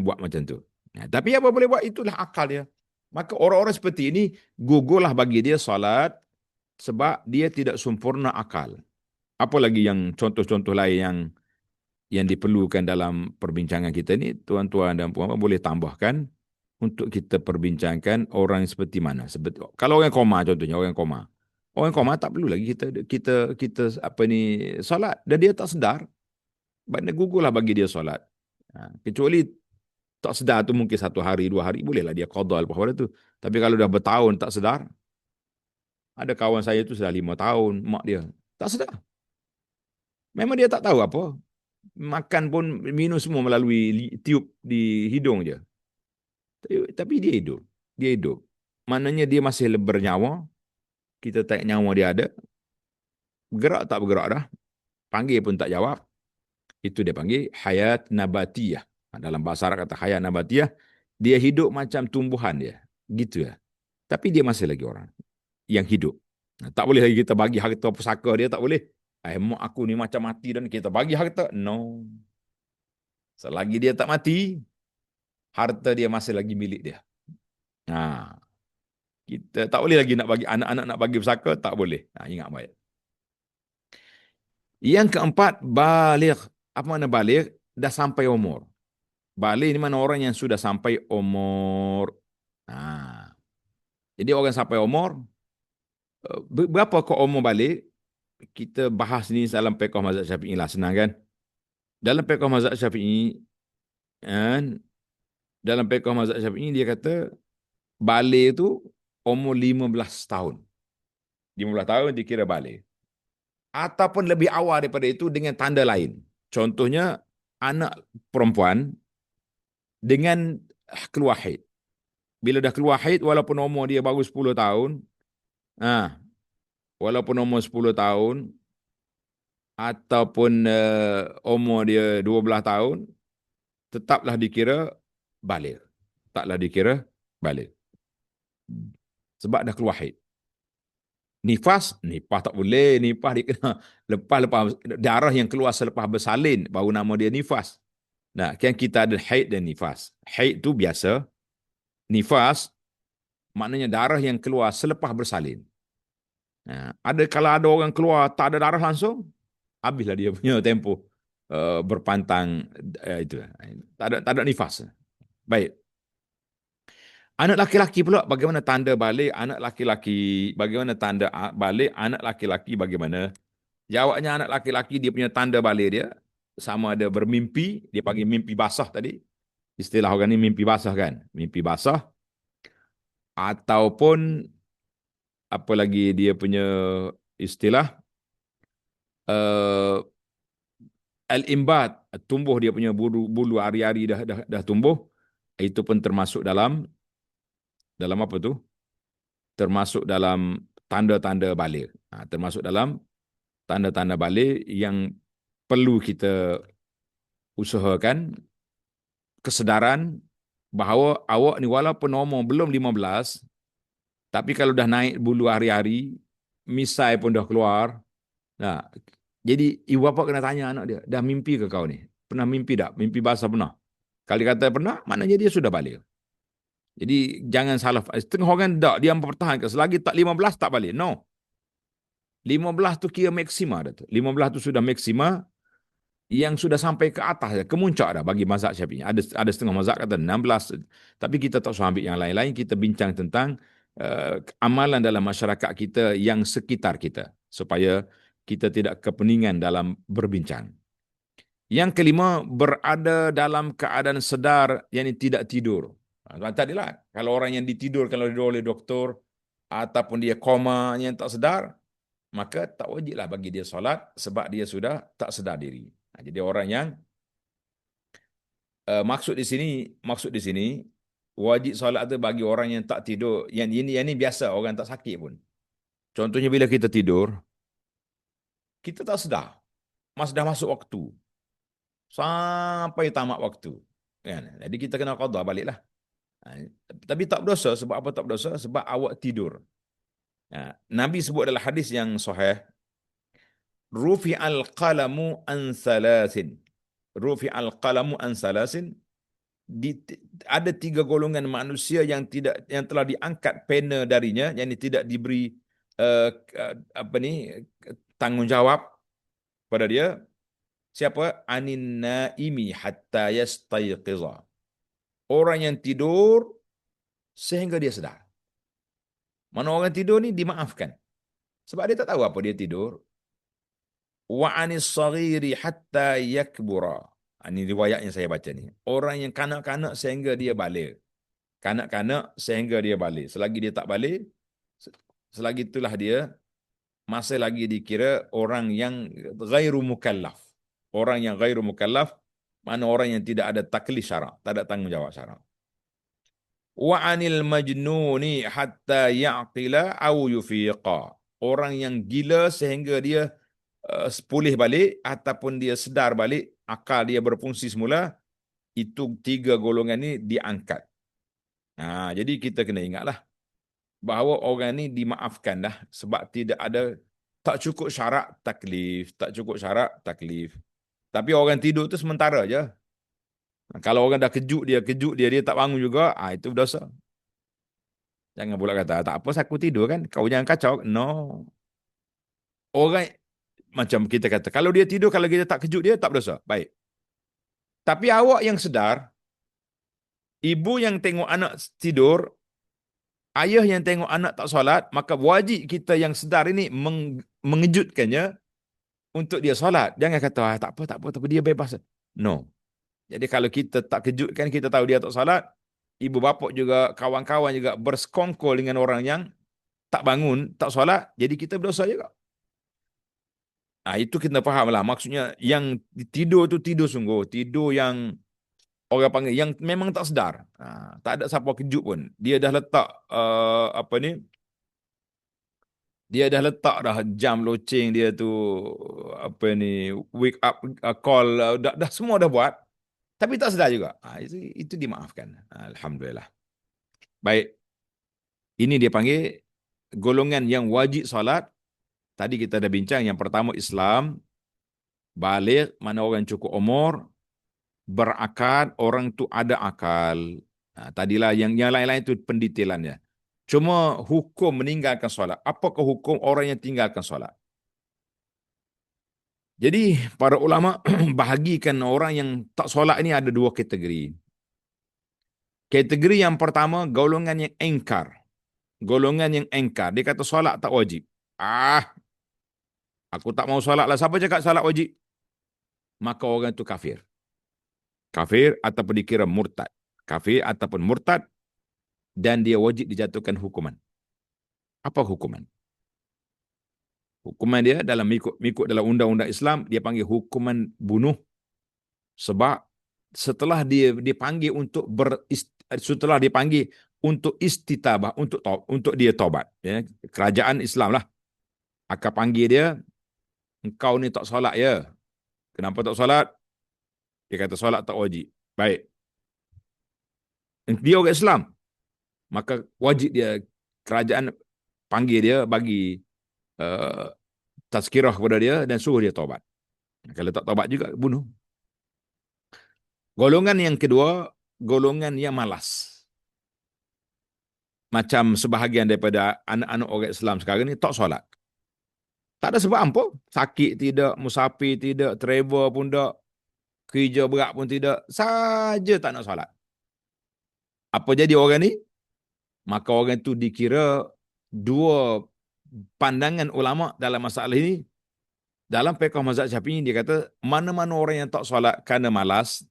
buat macam tu. Tapi apa boleh buat, itulah akal dia. Maka orang-orang seperti ini, gugurlah bagi dia salat sebab dia tidak sempurna akal. Apa lagi yang contoh-contoh lain yang diperlukan dalam perbincangan kita ni, tuan-tuan dan puan-puan boleh tambahkan untuk kita perbincangkan orang seperti mana. Kalau orang koma contohnya, orang koma. Orang koma tak perlu lagi kita apa ni solat dan dia tak sedar. Benda gugurlah bagi dia solat. Kecuali tak sedar tu mungkin 1 hari, 2 hari, bolehlah dia qada lepas pada tu. Tapi kalau dah bertahun tak sedar, ada kawan saya tu sudah 5 tahun, mak dia tak sedar. Memang dia tak tahu apa. Makan pun, minum semua melalui tiup di hidung je. Tapi dia hidup. Dia hidup. Maknanya dia masih bernyawa. Kita tengok nyawa dia ada. Bergerak tak bergerak dah. Panggil pun tak jawab. Itu dia panggil hayat nabatiyah. Dalam bahasa Arab kata hayat nabatiyah. Dia hidup macam tumbuhan dia. Gitu ya. Tapi dia masih lagi orang yang hidup. Tak boleh lagi kita bagi harta pusaka dia, tak boleh. Mak aku ni macam mati dan kita bagi harta. No. Selagi dia tak mati, harta dia masih lagi milik dia. Kita tak boleh lagi nak bagi anak-anak, nak bagi pusaka, tak boleh. Ingat baik. Yang keempat, baligh. Apa makna baligh? Dah sampai umur. Baligh ni mana orang yang sudah sampai umur. Jadi orang sampai umur, berapa kau umur baligh? Kita bahas ni dalam fiqh mazhab Syafi'i lah, senang kan? Dalam fiqh mazhab Syafi'i, kan? Dalam fiqh mazhab Syafi'i dia kata baligh tu umur 15 tahun. 15 tahun dikira baligh. Ataupun lebih awal daripada itu dengan tanda lain. Contohnya, anak perempuan dengan keluar haid. Bila dah keluar haid, walaupun umur dia baru 10 tahun, walaupun umur 10 tahun, ataupun umur dia 12 tahun, tetaplah dikira baligh. Taklah dikira baligh. Sebab dah keluar haid. Nifas tak boleh. Nifas dia kena lepas darah yang keluar selepas bersalin, baru nama dia nifas. Nah, kan kita ada haid dan nifas. Haid tu biasa, nifas maknanya darah yang keluar selepas bersalin. Nah, kalau ada orang keluar tak ada darah langsung, habislah dia punya tempoh berpantang itu. Tak ada nifas. Baik. Anak laki-laki pula bagaimana tanda balik anak laki-laki? Bagaimana tanda balik anak laki-laki bagaimana? Jawabnya anak laki-laki dia punya tanda balik dia sama ada bermimpi, dia panggil mimpi basah tadi. Istilah orang ni mimpi basah kan? Mimpi basah ataupun apa lagi dia punya istilah uh, al-imbat, tumbuh dia punya bulu hari-hari dah tumbuh. Itu pun termasuk dalam apa tu? Termasuk dalam tanda-tanda balik. Termasuk dalam tanda-tanda balik yang perlu kita usahakan kesedaran bahawa awak ni walaupun umur belum 15, tapi kalau dah naik bulu hari-hari, misai pun dah keluar. Nah, jadi ibu bapa kena tanya anak dia, dah mimpi ke kau ni? Pernah mimpi tak? Mimpi basah pernah? Kali kata pernah, maknanya dia sudah balik. Jadi jangan salah. Setengah orang tak, dia mempertahankan. Selagi tak 15 tak balik. No. 15 tu kira maksima dah tu. 15 tu sudah maksima yang sudah sampai ke atas, ke muncak dah bagi mazhab Syafi'i. Ada setengah mazhab kata 16. Tapi kita tak usah ambil yang lain-lain, kita bincang tentang amalan dalam masyarakat kita yang sekitar kita supaya kita tidak kepeningan dalam berbincang. Yang kelima, berada dalam keadaan sedar, yakni tidak tidur. Tadilah, kalau orang yang ditidur kalau oleh doktor ataupun dia koma yang tak sedar, maka tak wajiblah bagi dia solat sebab dia sudah tak sedar diri. Jadi orang yang maksud di sini wajib solat tu bagi orang yang tak tidur. Yang ini biasa orang tak sakit pun. Contohnya bila kita tidur, kita tak sedar. Dah masuk waktu. Sampai tamat waktu. Kan? Jadi kita kena qada baliklah. Tapi tak berdosa. Sebab apa tak berdosa? Sebab awak tidur. Nabi sebut dalam hadis yang sahih, rufi'al qalamu an salasin. Rufi'al qalamu an salasin. Ada 3 golongan manusia yang telah diangkat pena darinya, yang tidak diberi tanggungjawab pada dia. Siapa? Anin naimi hatta yastayqiza. Orang yang tidur sehingga dia sedar. Mana orang tidur ni dimaafkan. Sebab dia tak tahu apa dia tidur. Wa anis saghiri hatta yakbura. Ini riwayat yang saya baca ni. Orang yang kanak-kanak sehingga dia balik. Kanak-kanak sehingga dia balik. Selagi dia tak balik, selagi itulah dia masih lagi dikira orang yang ghairu mukallaf. Orang yang ghairu mukallaf, mana orang yang tidak ada taklif syarak, tak ada tanggungjawab syarak. Wa anil majnuni hatta ya'qila au yufiqa. Orang yang gila sehingga dia pulih balik ataupun dia sedar balik, akal dia berfungsi semula, itu 3 golongan ni diangkat. Jadi kita kena ingatlah bahawa orang ni dimaafkan dah sebab tak cukup syarat taklif, tak cukup syarat taklif. Tapi orang tidur tu sementara je. Kalau orang dah kejut dia tak bangun juga, itu dosa. Jangan pula kata, tak apa aku tidur kan, kau jangan kacau. No. Orang macam kita kata, kalau dia tidur, kalau kita tak kejut dia, tak berdosa. Baik. Tapi awak yang sedar, ibu yang tengok anak tidur, ayah yang tengok anak tak solat, maka wajib kita yang sedar ini mengejutkannya untuk dia solat. Jangan kata, tak apa, dia bebas. No. Jadi kalau kita tak kejutkan, kita tahu dia tak solat, ibu bapa juga, kawan-kawan juga bersekongkol dengan orang yang tak bangun, tak solat, jadi kita berdosa juga. Itu kita faham lah. Maksudnya yang tidur tu tidur sungguh. Tidur yang orang panggil, yang memang tak sedar. Tak ada siapa kejut pun. Dia dah letak, dia dah letak dah jam loceng dia tu, wake up call, dah semua dah buat. Tapi tak sedar juga. Itu dimaafkan. Alhamdulillah. Baik. Ini dia panggil golongan yang wajib salat. Tadi kita dah bincang. Yang pertama Islam, balik, mana orang cukup umur. berakal, orang tu ada akal. Tadilah yang lain-lain itu pendetailannya. Cuma hukum meninggalkan solat. Apakah hukum orang yang tinggalkan solat? Jadi para ulama bahagikan orang yang tak solat ini ada dua kategori. Kategori yang pertama, golongan yang engkar. Golongan yang engkar. Dia kata solat tak wajib. Ah, aku tak mau solat lah. Siapa cakap solat wajib? Maka orang itu kafir. Kafir ataupun dikira murtad. Kafir ataupun murtad dan dia wajib dijatuhkan hukuman. Apa hukuman? Hukuman dia dalam ikut dalam undang-undang Islam dia panggil hukuman bunuh sebab setelah dia dipanggil untuk setelah dipanggil untuk istitabah untuk dia taubat ya, kerajaan Islam lah akan panggil dia, engkau ni tak solat ya. Kenapa tak solat? Dia kata solat tak wajib. Baik. Dia orang Islam, maka wajib dia, kerajaan panggil dia, bagi uh, tazkirah kepada dia dan suruh dia taubat. Kalau tak taubat juga bunuh. Golongan yang kedua, golongan yang malas. Macam sebahagian daripada anak-anak orang Islam sekarang ni tak solat. Tak ada sebab apa. Sakit tidak, musafir tidak, travel pun tak, kerja berat pun tidak, saja tak nak solat. Apa jadi orang ni? Maka orang tu dikira dua pandangan ulama dalam masalah ini. Dalam fiqh mazhab Syafi'i dia kata mana-mana orang yang tak solat kerana malas,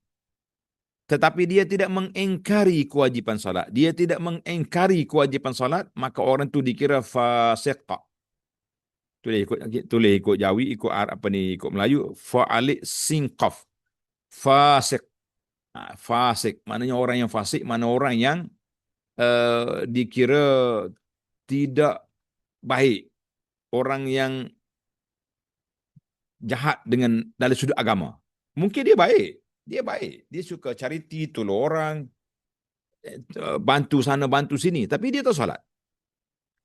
tetapi dia tidak mengingkari kewajipan solat. Dia tidak mengingkari kewajipan solat, maka orang tu dikira fasiq. Tulis ikut Jawi, ikut Arab apa ni, ikut Melayu, fa'alik sinqaf. Fasik. Fasik. Maknanya orang yang fasik, mana orang yang dikira tidak baik. Orang yang jahat dengan dari sudut agama. Mungkin dia baik. Dia baik. Dia suka charity, tolong orang, bantu sana, bantu sini. Tapi dia tak solat.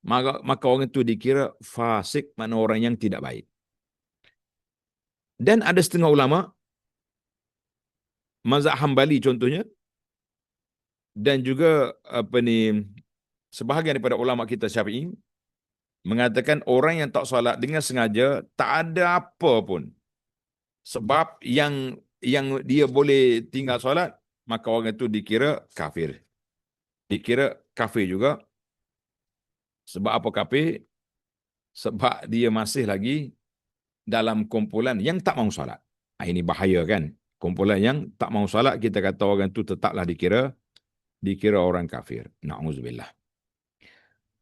Maka orang itu dikira fasik, mana orang yang tidak baik. Dan ada setengah ulama, mazhab Hambali contohnya, dan juga sebahagian daripada ulama kita Syafi'i mengatakan orang yang tak solat dengan sengaja tak ada apa pun sebab yang dia boleh tinggal solat, maka orang itu dikira kafir. Dikira kafir juga. Sebab apa kafir? Sebab dia masih lagi dalam kumpulan yang tak mau solat. Ini bahaya kan? Kumpulan yang tak mau solat, kita kata orang itu tetaplah dikira orang kafir. Na'udzubillah.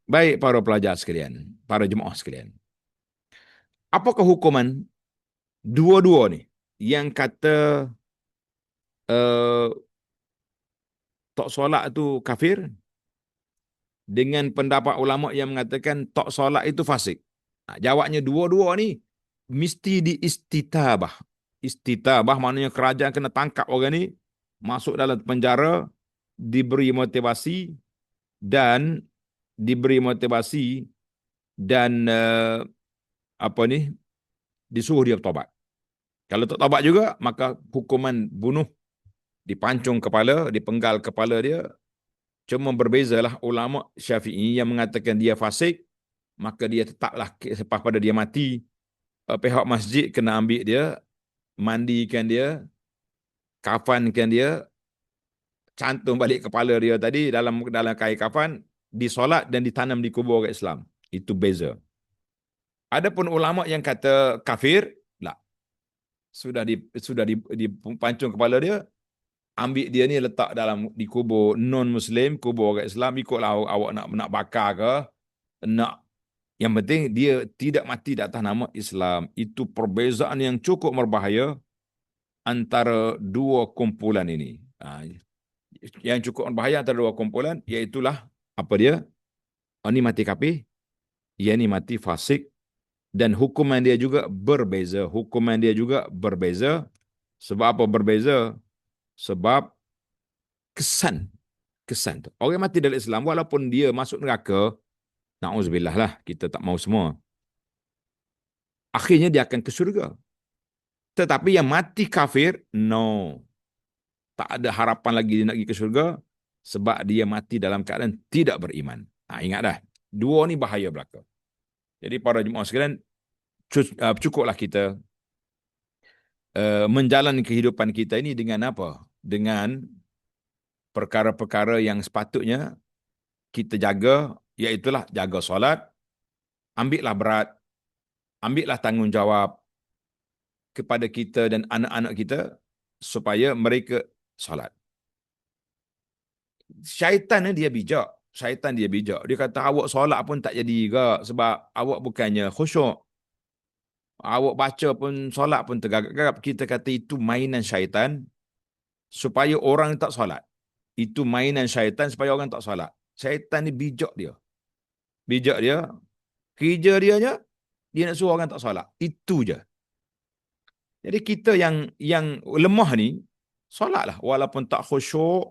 Baik para pelajar sekalian, para jemaah sekalian. Apakah hukuman dua-dua ni yang kata tak solat itu kafir dengan pendapat ulama yang mengatakan tak solat itu fasik? Jawabnya dua-dua ni mesti diistitabah. Istitabah maknanya kerajaan kena tangkap orang ni, masuk dalam penjara, diberi motivasi dan disuruh dia bertobat. Kalau tak tobat juga, maka hukuman bunuh, dipancung kepala, dipenggal kepala dia. Cuma berbezalah ulama Syafi'i yang mengatakan dia fasik, maka dia tetaplah selepas pada dia mati, pihak masjid kena ambil dia, mandikan dia, kafankan dia, cantum balik kepala dia tadi dalam kain kafan, disolat dan ditanam di kubur orang Islam. Itu beza. Adapun ulama yang kata kafir, lah, sudah dipancung kepala dia, ambil dia ni letak di kubur non-Muslim, kubur orang Islam, ikutlah awak nak bakar ke, nak, yang penting dia tidak mati di atas nama Islam. Itu perbezaan yang cukup berbahaya antara dua kumpulan ini. Yang cukup berbahaya antara dua kumpulan, iaitulah apa dia? Ini mati kafir, ia ni mati fasik, dan hukuman dia juga berbeza. Hukuman dia juga berbeza. Sebab apa berbeza? Sebab kesan. Orang mati dalam Islam, walaupun dia masuk neraka, na'udzubillah lah, kita tak mau semua, akhirnya dia akan ke syurga. Tetapi yang mati kafir, no. tak ada harapan lagi dia nak pergi ke syurga sebab dia mati dalam keadaan tidak beriman. Ingat dah. Dua ni bahaya belaka. Jadi para jemaah sekalian, cukuplah kita menjalani kehidupan kita ini dengan apa? Dengan perkara-perkara yang sepatutnya kita jaga, iaitulah jaga solat, ambillah berat, ambillah tanggungjawab kepada kita dan anak-anak kita supaya mereka solat. Syaitan dia bijak. Syaitan dia bijak. Dia kata awak solat pun tak jadi ke sebab awak bukannya khusyuk. Awak baca pun solat pun tergagap-gagap. Kita kata itu mainan syaitan supaya orang tak solat. Itu mainan syaitan supaya orang tak solat. Syaitan ni bijak dia. Bijak dia. Kerja dia nak suruh orang tak solat. Itu je. Jadi kita yang lemah ni solatlah walaupun tak khusyuk,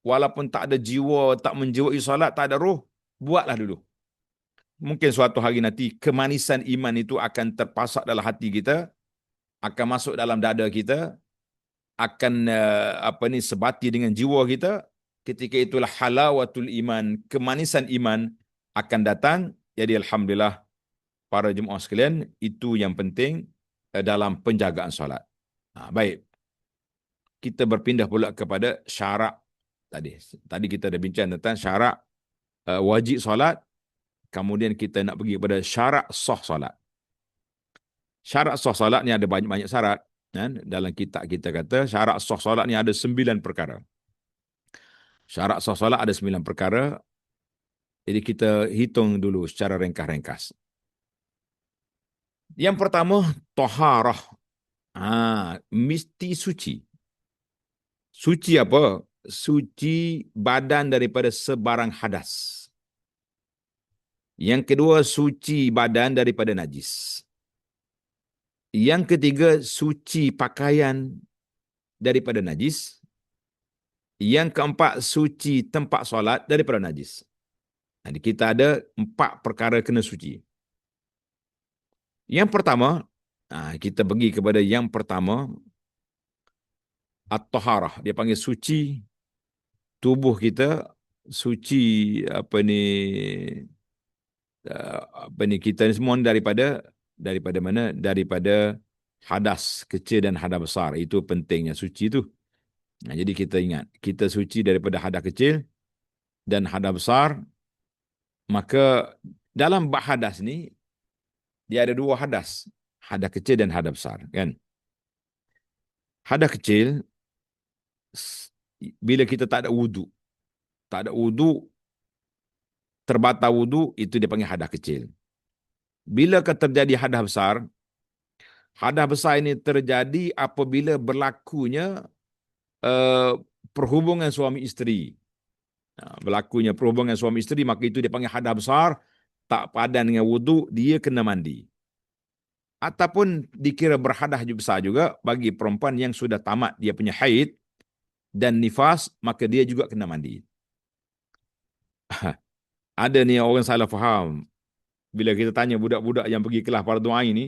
walaupun tak ada jiwa, tak menjiwai solat, tak ada roh, buatlah dulu. Mungkin suatu hari nanti kemanisan iman itu akan terpasak dalam hati kita, akan masuk dalam dada kita, akan sebati dengan jiwa kita. Ketika itulah halawatul iman, kemanisan iman akan datang. Jadi alhamdulillah para jemaah sekalian, itu yang penting dalam penjagaan solat. Baik. Kita berpindah pula kepada syarak tadi. Tadi kita dah bincang tentang syarak wajib solat. Kemudian kita nak pergi kepada syarak sah solat. Syarak sah solat ni ada banyak-banyak syarat. Kan? Dalam kitab kita kata syarak sah solat ni ada 9 perkara. Syarak sah solat ada 9 perkara. Jadi kita hitung dulu secara ringkas-ringkas. Yang pertama, taharah. Mesti suci. Suci apa? Suci badan daripada sebarang hadas. Yang kedua, suci badan daripada najis. Yang ketiga, suci pakaian daripada najis. Yang keempat, suci tempat solat daripada najis. Jadi kita ada 4 perkara kena suci. Yang pertama, kita pergi kepada yang pertama, at-taharah. Dia panggil suci tubuh kita, suci kita ni semua daripada mana? Daripada hadas kecil dan hadas besar. Itu pentingnya suci tu. Jadi kita ingat, kita suci daripada hadas kecil dan hadas besar. Maka dalam bab hadas ni dia ada 2 hadas, hadas kecil dan hadas besar, kan? Hadas kecil bila kita tak ada wudu. Tak ada wudu, terbatal wudu, itu dia panggil hadas kecil. Bila terjadi hadas besar, hadas besar ini terjadi apabila berlakunya perhubungan suami isteri. Berlakunya perhubungan suami isteri, maka itu dia panggil hadas besar, tak padan dengan wudu, dia kena mandi. Ataupun dikira berhadas besar juga bagi perempuan yang sudah tamat dia punya haid dan nifas, maka dia juga kena mandi. Ada ni orang salah faham. Bila kita tanya budak-budak yang pergi kelas fardu ain ni,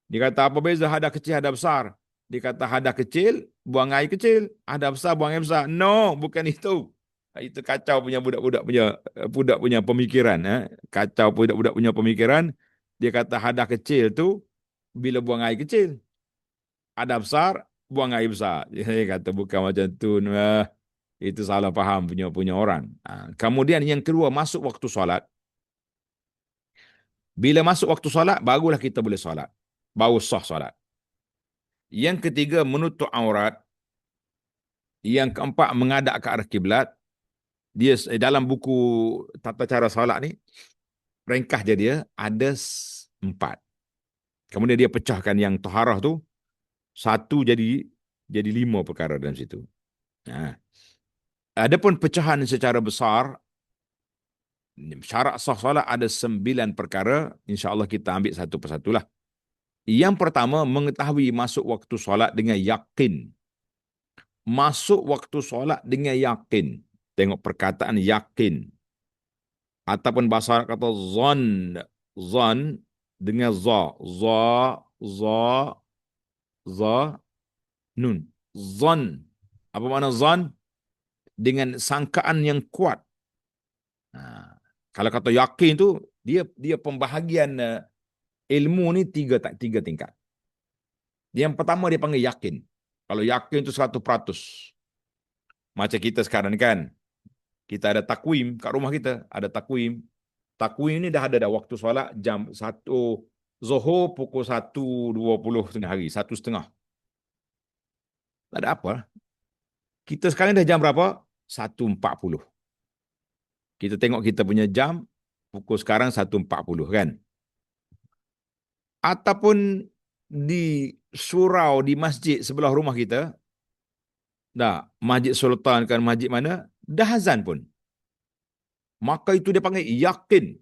dia kata apa beza hadas kecil hadas besar? Dia kata hadas kecil buang air kecil, hadas besar buang air besar. No, bukan itu. Itu kacau punya budak punya pemikiran. Kacau budak-budak punya pemikiran. Dia kata hadas kecil tu bila buang air kecil. Hadas besar buang air besar. Dia kata bukan macam tu. Itu salah faham punya orang. Kemudian yang kedua, masuk waktu solat. Bila masuk waktu solat, barulah kita boleh solat. Baru sah solat. Yang ketiga, menutup aurat. Yang keempat, menghadap ke arah kiblat. Dia dalam buku tata cara solat ni, ringkas dia ada 4. Kemudian dia pecahkan yang taharah tu, 1 jadi 5 perkara dalam situ. Adapun pecahan secara besar, syarat sah solat ada 9 perkara. InsyaAllah kita ambil satu persatu lah. Yang pertama, mengetahui masuk waktu solat dengan yakin. Masuk waktu solat dengan yakin. Tengok perkataan yakin. Ataupun bahasa Arab kata zon. Zon dengan za. Za, nun. Zon. Apa makna zon? Dengan sangkaan yang kuat. Kalau kata yakin tu, dia pembahagian ilmu ni tiga tingkat. Yang pertama dia panggil yakin. Kalau yakin tu 100%. Macam kita sekarang ni kan, kita ada takwim kat rumah kita, ada takwim. Takwim ni dah ada dah waktu solat jam 1 Zuhur pukul 1.20 tengah hari, 1:30. Tak ada apa. Kita sekarang dah jam berapa? 1.40. Kita tengok kita punya jam, pukul sekarang 1.40 kan. Ataupun di surau, di masjid sebelah rumah kita, dah, Masjid Sultan kan, masjid mana, dah azan pun. Maka itu dia panggil yakin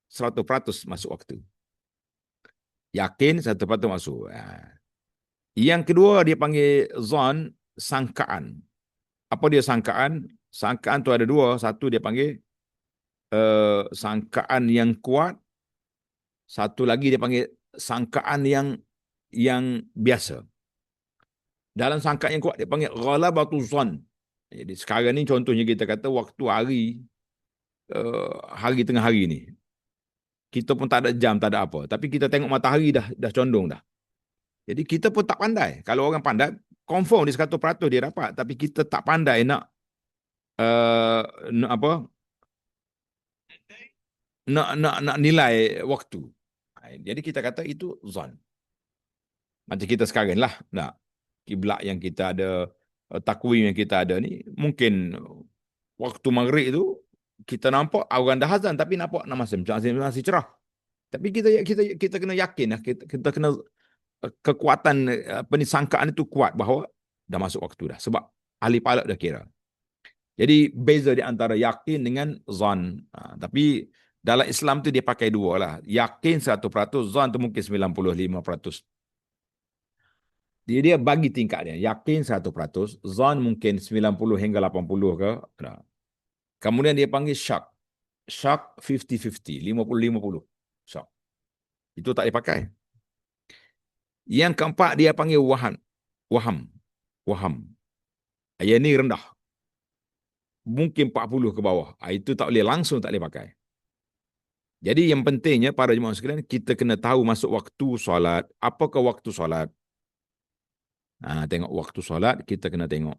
100% masuk waktu. Yakin 100% masuk. Yang kedua dia panggil zon, sangkaan. Apa dia sangkaan? Sangkaan tu ada dua. Satu dia panggil sangkaan yang kuat. Satu lagi dia panggil sangkaan yang biasa. Dalam sangkaan yang kuat dia panggil ghalabatul zon. Jadi sekarang ni contohnya kita kata waktu hari tengah hari ni. Kita pun tak ada jam, tak ada apa. Tapi kita tengok matahari dah condong dah. Jadi kita pun tak pandai. Kalau orang pandai, confirm dia 100% dia dapat. Tapi kita tak pandai uh, nak apa? Nak nilai waktu. Jadi kita kata itu zon. Macam kita sekarang lah. Nah, kiblat yang kita ada, takwim yang kita ada ni, mungkin waktu maghrib tu, kita nampak orang dah azan tapi nampak masih cerah. Tapi kita kena yakin lah, kita kena kekuatan apa ni, sangkaan itu kuat bahawa dah masuk waktu dah. Sebab ahli palak dah kira. Jadi beza di antara yakin dengan zon. Tapi dalam Islam tu dia pakai dua lah. Yakin 100%, zon tu mungkin 95%. Dia bagi tingkat dia. Yakin 100%, zon mungkin 90 hingga 80 ke. Kemudian dia panggil syak. Syak 50-50, 50-50. Syak. Itu tak dipakai. Yang keempat dia panggil waham. Waham. Waham. Yang ni rendah. Mungkin 40 ke bawah. Itu tak boleh, langsung tak boleh pakai. Jadi yang pentingnya para jemaah sekalian, kita kena tahu masuk waktu solat. Apakah waktu solat? Tengok waktu solat, kita kena tengok.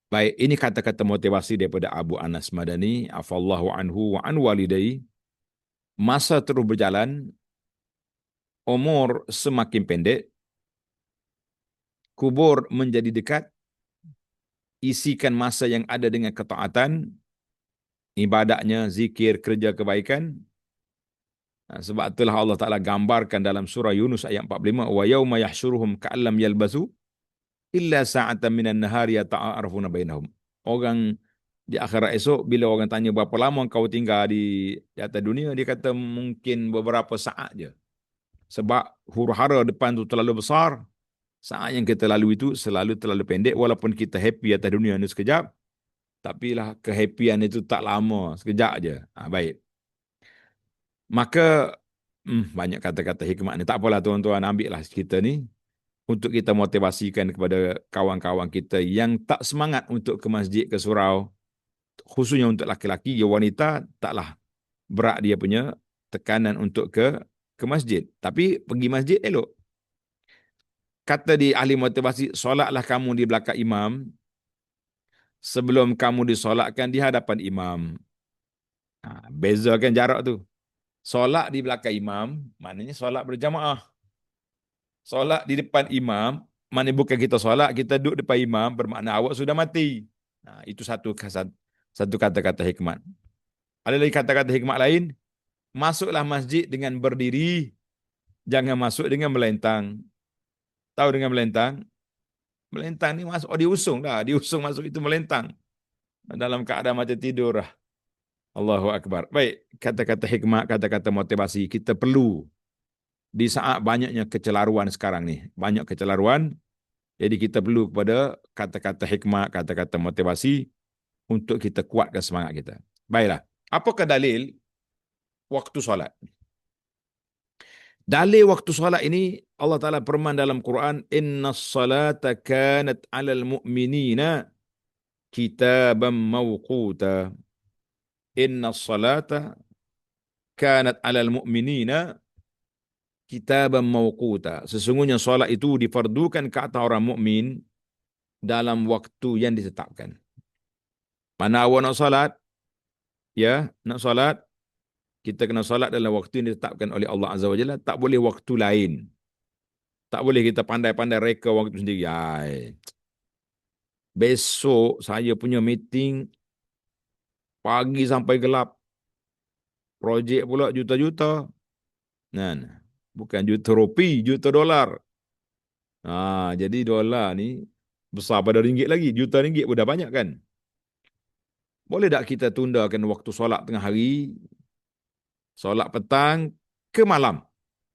Baik, ini kata-kata motivasi daripada Abu Anas Madani, afallahu anhu wa an walidai. Masa terus berjalan, umur semakin pendek, kubur menjadi dekat, isikan masa yang ada dengan ketaatan, ibadahnya, zikir, kerja kebaikan. Sebab itulah Allah Ta'ala gambarkan dalam surah Yunus ayat 45, wa yawma yahsyuruhum ka'allam yalbasu illa sa'atan minan nahari yata'arafuna bainahum. Orang di akhirat esok, bila orang tanya berapa lama kau tinggal di atas dunia, dia kata mungkin beberapa saat je. Sebab huru-hara depan tu terlalu besar, saat yang kita lalui itu selalu terlalu pendek. Walaupun kita happy atas dunia ni sekejap, tapi lah kehappian itu tak lama, sekejap je. Baik. Maka banyak kata-kata hikmat ni. Tak apalah tuan-tuan, ambil lah kita ni untuk kita motivasikan kepada kawan-kawan kita yang tak semangat untuk ke masjid, ke surau. Khususnya untuk laki-laki, ya wanita taklah berat dia punya tekanan untuk ke masjid. Tapi pergi masjid elok. Kata di ahli motivasi, solatlah kamu di belakang imam sebelum kamu disolatkan di hadapan imam. Bezakan jarak tu. Solat di belakang imam, maknanya solat berjamaah. Solat di depan imam, maknanya bukan kita solat, kita duduk depan imam, bermakna awak sudah mati. Itu satu kata-kata hikmat. Ada lagi kata-kata hikmat lain, masuklah masjid dengan berdiri, jangan masuk dengan melentang. Tahu dengan melentang? Melentang ni masuk, diusung dah. Diusung masuk itu melentang. Dalam keadaan macam tidur lah. Allahu Akbar. Baik, kata-kata hikmah, kata-kata motivasi kita perlu di saat banyaknya kecelaruan sekarang ni. Banyak kecelaruan. Jadi kita perlu kepada kata-kata hikmah, kata-kata motivasi untuk kita kuatkan semangat kita. Baiklah. Apakah dalil waktu solat? Dalil waktu solat ini Allah Ta'ala firman dalam Quran, Inna salata kanat alal mu'minina kitaban mawquta. Inna salata kanat alal mu'minina kitaban mawquta. Sesungguhnya solat itu difardukan ke atas orang mukmin dalam waktu yang ditetapkan. Mana awak nak solat? Ya, nak solat, kita kena solat dalam waktu yang ditetapkan oleh Allah Azza wa Jalla. Tak boleh waktu lain. Tak boleh kita pandai-pandai reka waktu sendiri. Ay, besok saya punya meeting pagi sampai gelap. Projek pula juta-juta. Nah, bukan juta rupiah, juta dolar. Jadi dolar ni besar pada ringgit lagi. Juta ringgit pun dah banyak kan? Boleh tak kita tundakan waktu solat tengah hari, solat petang ke malam?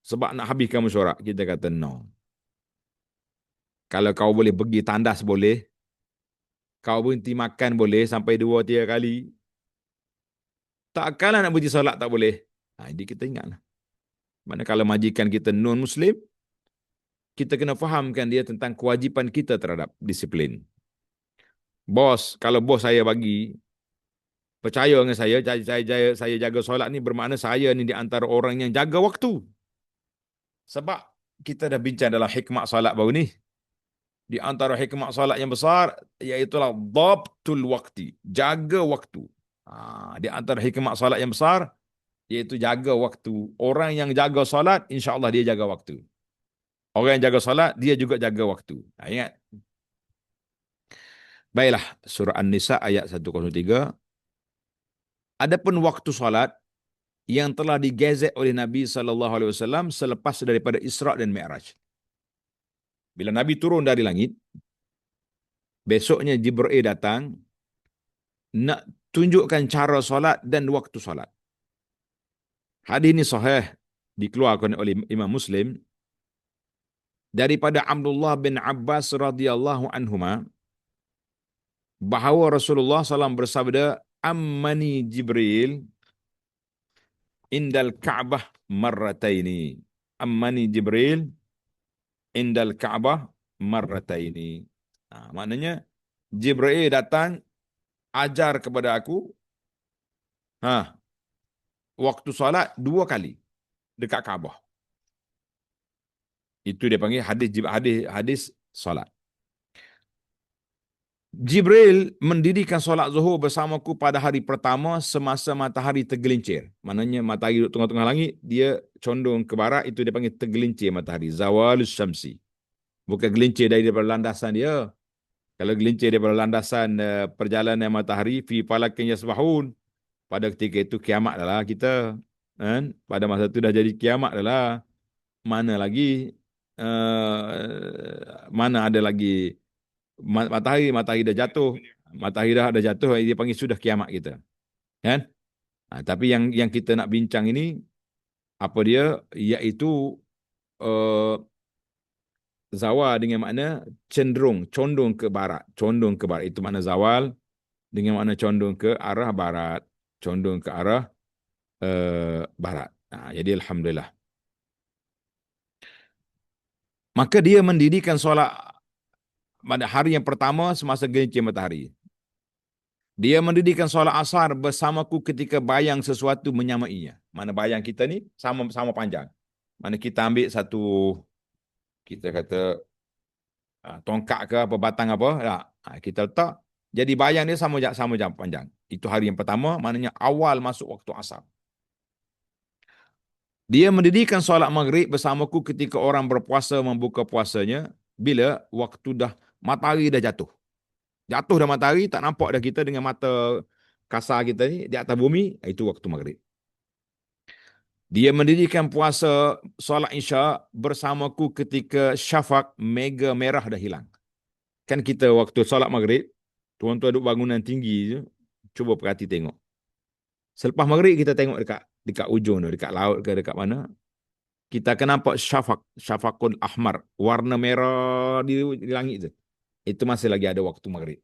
Sebab nak habiskan mesyuarat. Kita kata no. Kalau kau boleh pergi tandas boleh. Kau berhenti makan boleh sampai 2-3 kali. Takkanlah nak berhenti solat tak boleh. Jadi kita ingatlah. Mana kalau majikan kita non-Muslim, kita kena fahamkan dia tentang kewajipan kita terhadap disiplin. Bos, kalau bos saya bagi, percaya dengan saya jaga solat ni bermakna saya ni di antara orang yang jaga waktu. Sebab kita dah bincang dalam hikmah solat baru ni. Di antara hikmah solat yang besar, iaitulah dhabtul waqti, jaga waktu. Di antara hikmah solat yang besar, iaitu jaga waktu. Orang yang jaga solat, insya-Allah dia jaga waktu. Orang yang jaga solat, dia juga jaga waktu. Ingat. Baiklah, surah An-Nisa ayat 103. Adapun waktu solat yang telah digezet oleh Nabi SAW selepas daripada Isra' dan Mi'raj. Bila Nabi turun dari langit, besoknya Jibril datang nak tunjukkan cara solat dan waktu solat. Hadis ini sahih dikeluarkan oleh Imam Muslim daripada Abdullah bin Abbas radhiyallahu anhuma bahawa Rasulullah SAW bersabda, Ammani Jibril indal Ka'bah marrataini. Ammani Jibril indal Ka'bah marrataini. Maknanya Jibril datang ajar kepada aku waktu solat 2 kali dekat Kaabah. Itu dia panggil hadis solat. Jibril mendirikan solat zuhur bersamaku pada hari pertama semasa matahari tergelincir. Maknanya matahari duduk tengah-tengah langit, dia condong ke barat, itu dia panggil tergelincir matahari. Zawalus syamsi. Bukan gelincir daripada landasan dia. Kalau gelincir daripada landasan perjalanan matahari, fi falakin yasbahun, pada ketika itu kiamat dah lah kita. Kan? Pada masa itu dah jadi kiamat dah lah. Mana lagi, mana ada lagi matahari dah jatuh. Matahari dah jatuh, dia panggil sudah kiamat kita. Kan? Tapi yang kita nak bincang ini, apa dia? Iaitu zawal dengan makna condong ke barat. Condong ke barat. Itu makna zawal dengan makna condong ke arah barat. Condong ke arah barat. Jadi Alhamdulillah. Maka dia mendirikan solat pada hari yang pertama semasa gelincir matahari. Dia mendirikan solat asar bersamaku ketika bayang sesuatu menyamainya. Mana bayang kita ni sama panjang. Mana kita ambil satu, kita kata tongkat ke apa, batang apa, kita letak, jadi bayang dia sama jam panjang. Itu hari yang pertama, maknanya awal masuk waktu asar. Dia mendirikan solat maghrib bersamaku ketika orang berpuasa membuka puasanya bila waktu matahari dah jatuh. Jatuh dah matahari, tak nampak dah kita dengan mata kasar kita ni di atas bumi, itu waktu maghrib. Dia mendirikan puasa solat isya bersamaku ketika syafaq mega merah dah hilang. Kan kita waktu solat maghrib, tuan-tuan duduk bangunan tinggi je, cuba perhati tengok. Selepas maghrib kita tengok dekat ujung tu, dekat laut ke dekat mana, kita akan nampak syafaqul ahmar, warna merah di langit tu. Itu masih lagi ada waktu maghrib.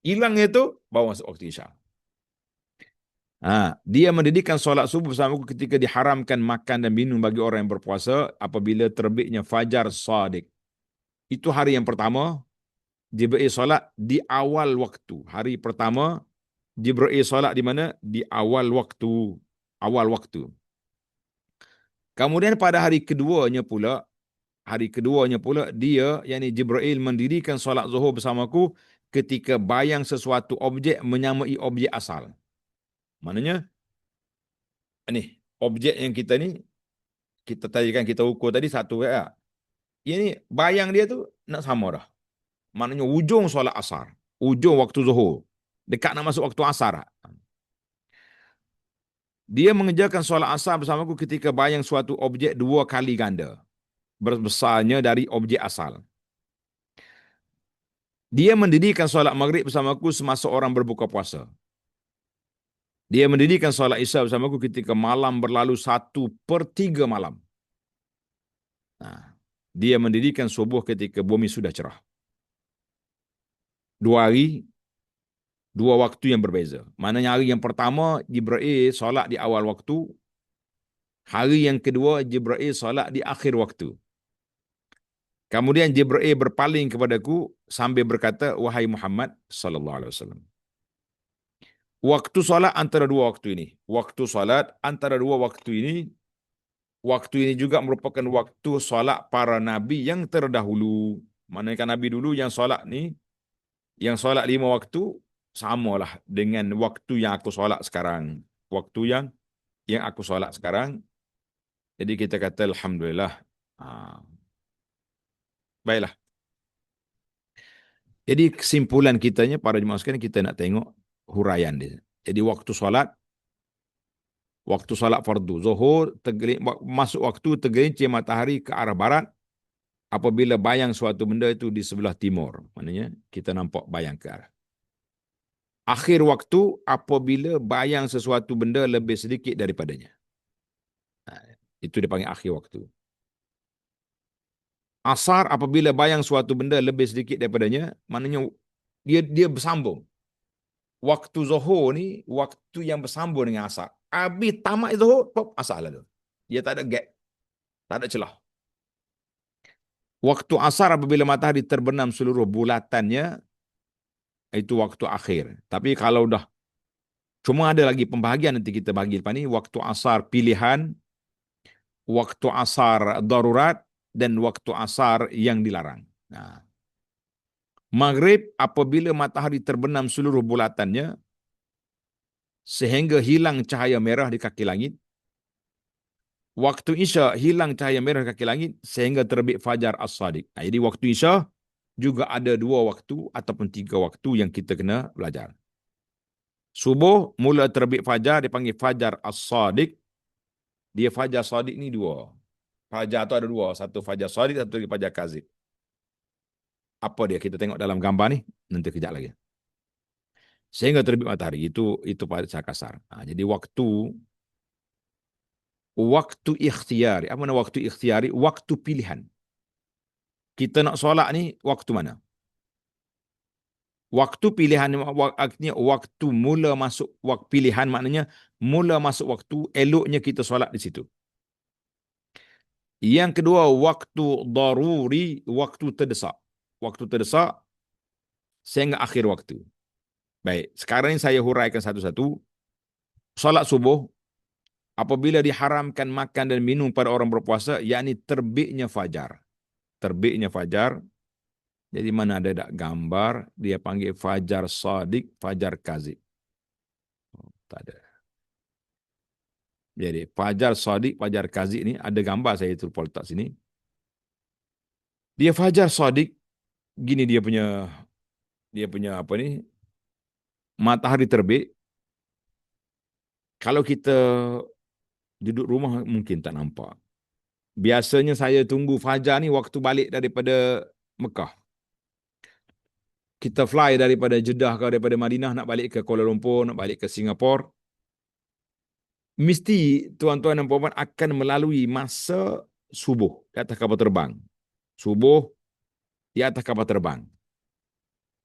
Hilang itu baru masuk waktu isya. Dia mendirikan solat subuh bersamaku ketika diharamkan makan dan minum bagi orang yang berpuasa apabila terbitnya fajar shadiq. Itu hari yang pertama, Jibril solat di awal waktu. Hari pertama, Jibril solat di mana? Di awal waktu. Awal waktu. Kemudian pada hari keduanya pula dia, yakni Jibril mendirikan solat zuhur bersamaku ketika bayang sesuatu objek menyamai objek asal. Maknanya, ni objek yang kita tadi kan kita ukur tadi satu ya. Ini bayang dia tu nak sama dah. Maknanya ujung solat asar, ujung waktu zuhur, dekat nak masuk waktu asar. Dia mengerjakan solat asar bersamaku ketika bayang suatu objek dua kali ganda, berbesarnya dari objek asal. Dia mendirikan solat maghrib bersamaku semasa orang berbuka puasa. Dia mendirikan solat isya bersamaku ketika malam berlalu 1/3 malam. Dia mendirikan subuh ketika bumi sudah cerah. 2 hari, 2 waktu yang berbeza. Maknanya hari yang pertama, Jibril solat di awal waktu. Hari yang kedua, Jibril solat di akhir waktu. Kemudian Jibril berpaling kepadaku sambil berkata, wahai Muhammad sallallahu alaihi wasallam. Waktu solat antara dua waktu ini. Waktu solat antara dua waktu ini juga merupakan waktu solat para nabi yang terdahulu. Maknanya kan nabi dulu yang solat ni, yang solat 5 waktu, samalah dengan waktu yang aku solat sekarang. Waktu yang aku solat sekarang. Jadi kita kata Alhamdulillah. Baiklah. Jadi kesimpulan kitanya para jemaah sekalian, kita nak tengok huraian dia. Jadi waktu solat fardu zuhur, masuk waktu tergelincir matahari ke arah barat apabila bayang suatu benda itu di sebelah timur. Maknanya kita nampak bayang ke arah. Akhir waktu apabila bayang sesuatu benda lebih sedikit daripadanya. Itu dipanggil akhir waktu. Asar apabila bayang suatu benda lebih sedikit daripadanya, maknanya dia bersambung. Waktu zuhur ni waktu yang bersambung dengan asar. Habis tamat zuhur, pop asar lalu. Dia tak ada gap. Tak ada celah. Waktu asar apabila matahari terbenam seluruh bulatannya, itu waktu akhir. Tapi kalau dah cuma ada lagi pembahagian nanti kita bagi lepas ni, waktu asar pilihan, waktu asar darurat dan waktu asar yang dilarang. Maghrib apabila matahari terbenam seluruh bulatannya sehingga hilang cahaya merah di kaki langit. Waktu Isya hilang cahaya merah di kaki langit sehingga terbit fajar as-sadiq. Jadi waktu Isya juga ada 2 waktu ataupun 3 waktu yang kita kena belajar. Subuh mula terbit fajar dipanggil fajar as-sadiq. Dia fajar sadiq ni 2. Fajar tu ada 2, satu fajar sadiq, satu lagi fajar kazib. Apa dia? Kita tengok dalam gambar ni nanti kejap lagi. Sehingga terbit matahari itu pada kasar. Jadi waktu ikhtiyari. Apa nama waktu ikhtiyari? Waktu pilihan. Kita nak solat ni waktu mana? Waktu pilihan artinya waktu mula masuk waktu pilihan, maknanya mula masuk waktu, eloknya kita solat di situ. Yang kedua, waktu daruri, waktu terdesak. Waktu terdesak sehingga akhir waktu. Baik, sekarang ini saya huraikan satu-satu. Solat subuh apabila diharamkan makan dan minum pada orang berpuasa, yakni terbitnya fajar. Terbitnya fajar. Jadi mana ada gambar, dia panggil fajar sadiq, fajar kazib. Tak ada. Jadi fajar sadiq, fajar kazib ni ada gambar, saya itu letak sini. Dia fajar sadiq, gini dia punya apa ni? Matahari terbit. Kalau kita duduk rumah mungkin tak nampak. Biasanya saya tunggu fajar ni waktu balik daripada Mekah. Kita fly daripada Jeddah ke daripada Madinah nak balik ke Kuala Lumpur, nak balik ke Singapura. Mesti tuan-tuan dan puan-puan akan melalui masa subuh di atas kapal terbang. Subuh di atas kapal terbang.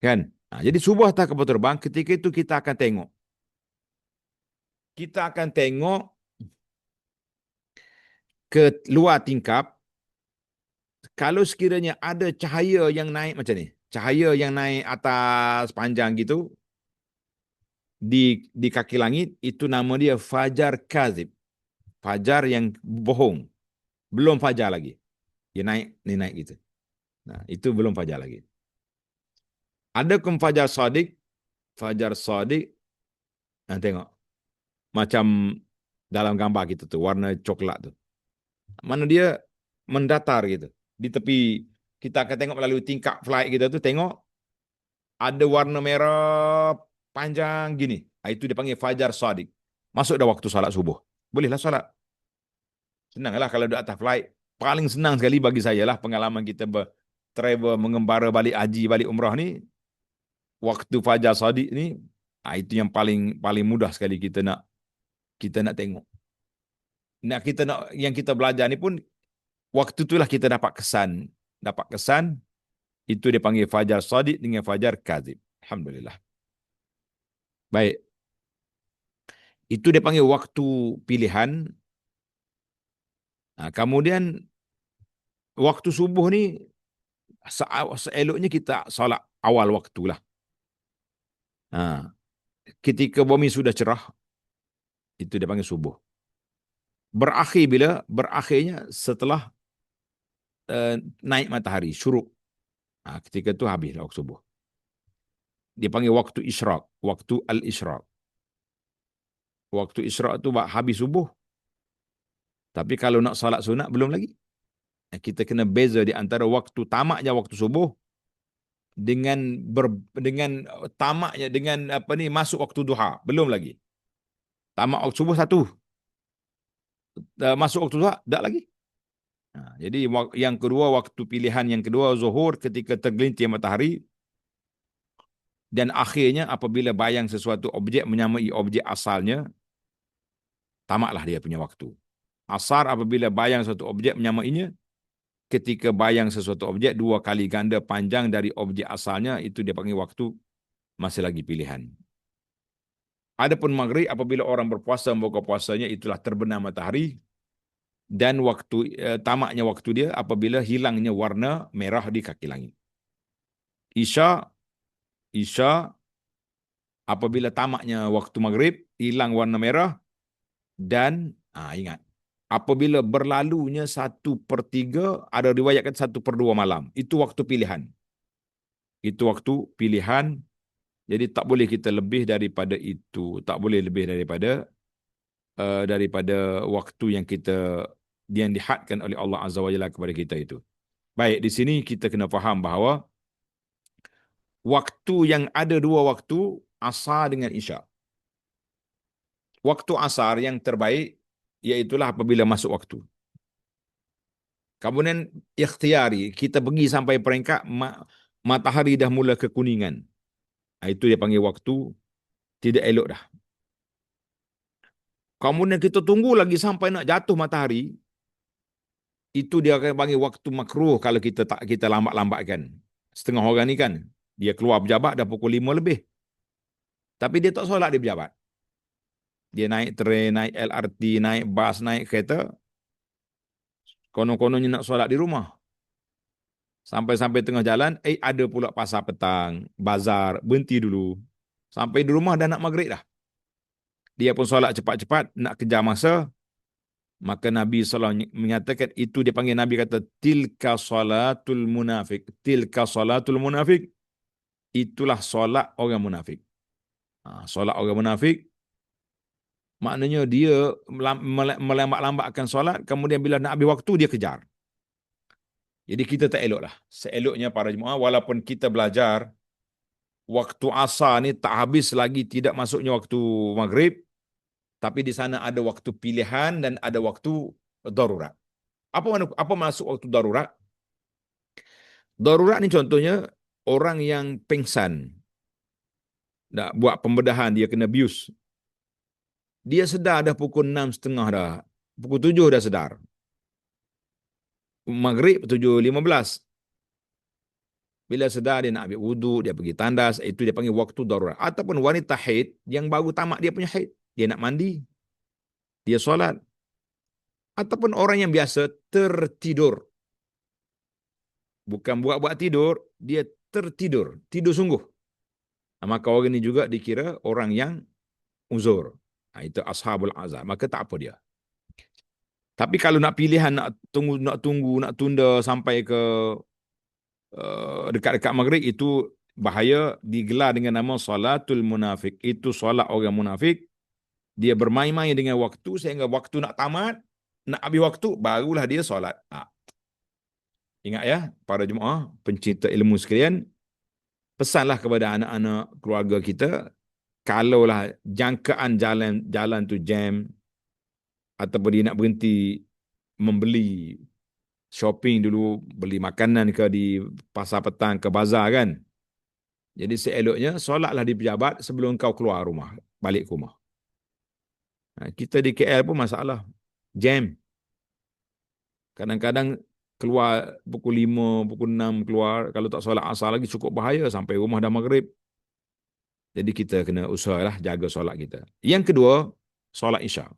Kan? Jadi subuh atas kapal terbang, ketika itu kita akan tengok kita akan tengok ke luar tingkap. Kalau sekiranya ada cahaya yang naik macam ni, cahaya yang naik atas panjang gitu di kaki langit, itu nama dia fajar kazib. Fajar yang bohong. Belum fajar lagi. Dia naik, ni naik gitu. Nah, itu belum fajar lagi. Ada fajar sadiq, fajar sadiq. Nah, tengok. Macam dalam gambar gitu tuh, warna coklat tuh. Mana dia mendatar gitu. Di tepi, kita akan tengok melalui tingkap flight kita tuh, tengok ada warna merah panjang gini. Itu dipanggil fajar sadiq. Masuk dah waktu salat subuh. Bolehlah salat. Senanglah kalau di atas flight. Paling senang sekali bagi saya lah pengalaman kita travel mengembara balik haji, balik umrah ni. Waktu fajar sadiq ni, itu yang paling paling mudah sekali kita nak tengok. Nak kita nak yang kita belajar ni pun waktu itulah kita dapat kesan. Dapat kesan itu dia panggil fajar sadiq dengan fajar kazib. Alhamdulillah. Baik. Itu dia panggil waktu pilihan. Nah, kemudian waktu subuh ni seeloknya kita solat awal waktulah. Nah, ketika bumi sudah cerah, itu dia panggil subuh. Berakhir bila? Berakhirnya setelah naik matahari, syuruk. Nah, ketika itu habis waktu subuh. Dia panggil waktu isyraq, waktu al-isyraq. Waktu isyraq tu habis subuh. Tapi kalau nak salat sunat belum lagi. Kita kena beza di antara waktu tamaknya waktu subuh dengan tamaknya dengan apa ni masuk waktu duha, belum lagi. Tamak waktu subuh satu, masuk waktu duha tak lagi. Jadi yang kedua, waktu pilihan yang kedua zuhur ketika tergelintir matahari, dan akhirnya apabila bayang sesuatu objek menyamai objek asalnya, tamaklah dia punya waktu. Asar apabila bayang sesuatu objek menyamainya, ketika bayang sesuatu objek dua kali ganda panjang dari objek asalnya, itu dia panggil waktu masih lagi pilihan. Adapun maghrib apabila orang berpuasa membuka puasanya, itulah terbenam matahari, dan waktu tamaknya waktu dia apabila hilangnya warna merah di kaki langit. Isya apabila tamaknya waktu maghrib, hilang warna merah, dan ingat, apabila berlalunya 1/3, ada riwayatkan 1/2 malam, itu waktu pilihan. Itu waktu pilihan. Jadi tak boleh kita lebih daripada itu, tak boleh lebih daripada waktu yang dihadkan oleh Allah Azza wa Jalla kepada kita itu. Baik, di sini kita kena faham bahawa waktu yang ada dua waktu, asar dengan isya. Waktu asar yang terbaik iaitulah apabila masuk waktu. Kemudian ikhtiari, kita pergi sampai peringkat matahari dah mula kekuningan. Itu dia panggil waktu tidak elok dah. Kemudian kita tunggu lagi sampai nak jatuh matahari, itu dia akan panggil waktu makruh kalau kita lambat-lambatkan. Setengah orang ni kan, dia keluar pejabat dah pukul 5 lebih. Tapi dia tak solat di pejabat. Dia naik tren, naik LRT, naik bas, naik kereta. Konon-kononnya nak solat di rumah. Sampai-sampai tengah jalan, ada pula pasar petang, bazar, berhenti dulu. Sampai di rumah dah nak maghrib dah. Dia pun solat cepat-cepat, nak kejar masa. Maka Nabi SAW menyatakan, itu dia panggil, Nabi kata, tilka salatul munafik. Tilka salatul munafik. Itulah solat orang munafik. Solat orang munafik, maknanya dia melambat-lambatkan solat, kemudian bila nak habis waktu, dia kejar. Jadi kita tak elok lah. Seeloknya para jemaah, walaupun kita belajar, waktu asar ni tak habis lagi tidak masuknya waktu maghrib, tapi di sana ada waktu pilihan dan ada waktu darurat. Apa masuk waktu darurat? Darurat ni contohnya orang yang pengsan, nak buat pembedahan, dia kena bius. Dia sedar dah pukul 6.30 dah. Pukul 7 dah sedar. Maghrib 7.15. Bila sedar dia nak ambil wuduk, dia pergi tandas, itu dia panggil waktu darurat. Ataupun wanita haid yang baru tamat dia punya haid. dia nak mandi, dia solat. Ataupun orang yang biasa tertidur. Bukan buat-buat tidur, dia tertidur, tidur sungguh. Maka orang ini juga dikira orang yang uzur. Itu ashabul azab, maka tak apa dia. Tapi kalau nak pilihan, nak tunda sampai ke dekat-dekat maghrib, itu bahaya, digelar dengan nama salatul munafik. Itu solat orang munafik. Dia bermain-main dengan waktu sehingga waktu nak tamat, nak habis waktu, barulah dia solat. Ingat ya, para jemaah, pencinta ilmu sekalian, pesanlah kepada anak-anak keluarga kita, kalaulah jangkaan jalan tu jam, ataupun dia nak berhenti membeli shopping dulu, beli makanan ke di pasar petang ke bazar kan. Jadi seeloknya solatlah di pejabat sebelum kau keluar rumah, balik ke rumah. Kita di KL pun masalah jam. Kadang-kadang keluar pukul 5, pukul 6 keluar, kalau tak solat asar lagi cukup bahaya, sampai rumah dah maghrib. Jadi kita kena usahalah jaga solat kita. Yang kedua, solat isya.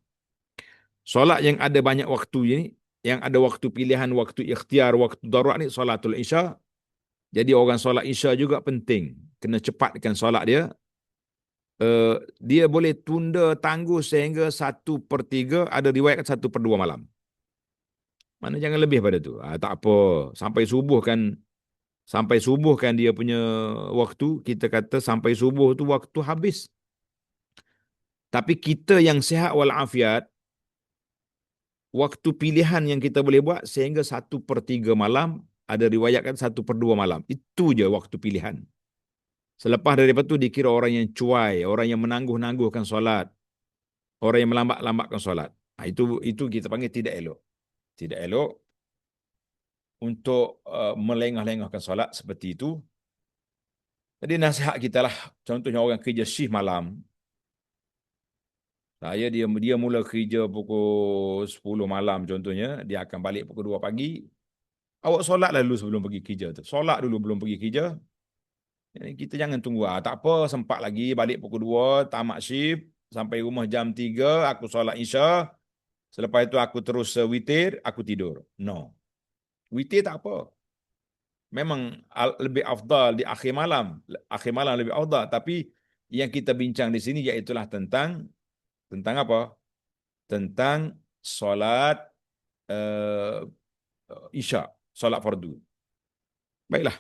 Solat yang ada banyak waktu ini, yang ada waktu pilihan, waktu ikhtiar, waktu darurat ni, solatul isya. Jadi orang solat isya juga penting. Kena cepatkan solat dia. Dia boleh tunda tangguh sehingga 1/3, ada riwayat 1/2 malam. Mana jangan lebih pada tu. Tak apa. Sampai subuh kan dia punya waktu. Kita kata sampai subuh tu waktu habis. Tapi kita yang sihat walafiat, waktu pilihan yang kita boleh buat sehingga 1/3 malam, ada riwayatkan 1/2 malam. Itu je waktu pilihan. Selepas daripada itu dikira orang yang cuai, orang yang menangguh-nangguhkan solat, orang yang melambat-lambatkan solat. Itu kita panggil tidak elok. Tidak elok untuk melengah-lengahkan solat seperti itu. Jadi nasihat kita lah, contohnya orang kerja shift malam. Dia mula kerja pukul 10 malam contohnya, dia akan balik pukul 2 pagi. Awak solatlah dulu sebelum pergi kerja tu. Solat dulu belum pergi kerja. Kita jangan tunggu, tak apa, sempat lagi balik pukul 2, tamat shift, sampai rumah jam 3, aku solat isya, selepas itu aku terus witir, aku tidur. No. Witir tak apa. Memang lebih afdal di akhir malam. Akhir malam lebih afdal, tapi yang kita bincang di sini iaitulah tentang apa? Tentang solat isya, solat fardu. Baiklah.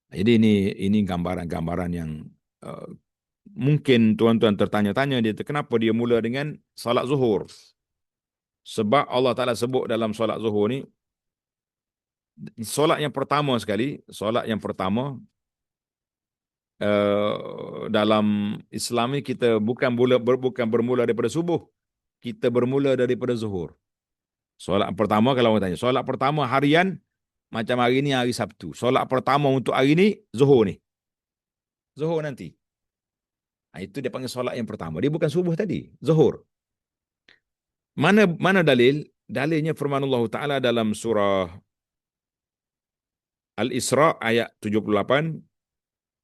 Jadi ini gambaran-gambaran yang mungkin tuan-tuan tertanya-tanya, kenapa dia mula dengan salat zuhur. Sebab Allah Ta'ala sebut dalam solat zuhur ni, solat yang pertama sekali, dalam Islam ni kita bukan bermula daripada subuh, kita bermula daripada zuhur. Solat pertama, kalau orang tanya, solat pertama harian, macam hari ni hari Sabtu. Solat pertama untuk hari ni, zuhur ni. Zuhur nanti. Itu dia panggil solat yang pertama. Dia bukan subuh tadi, zuhur. Mana dalil? Dalilnya firman Allah Ta'ala dalam surah Al-Isra ayat 78.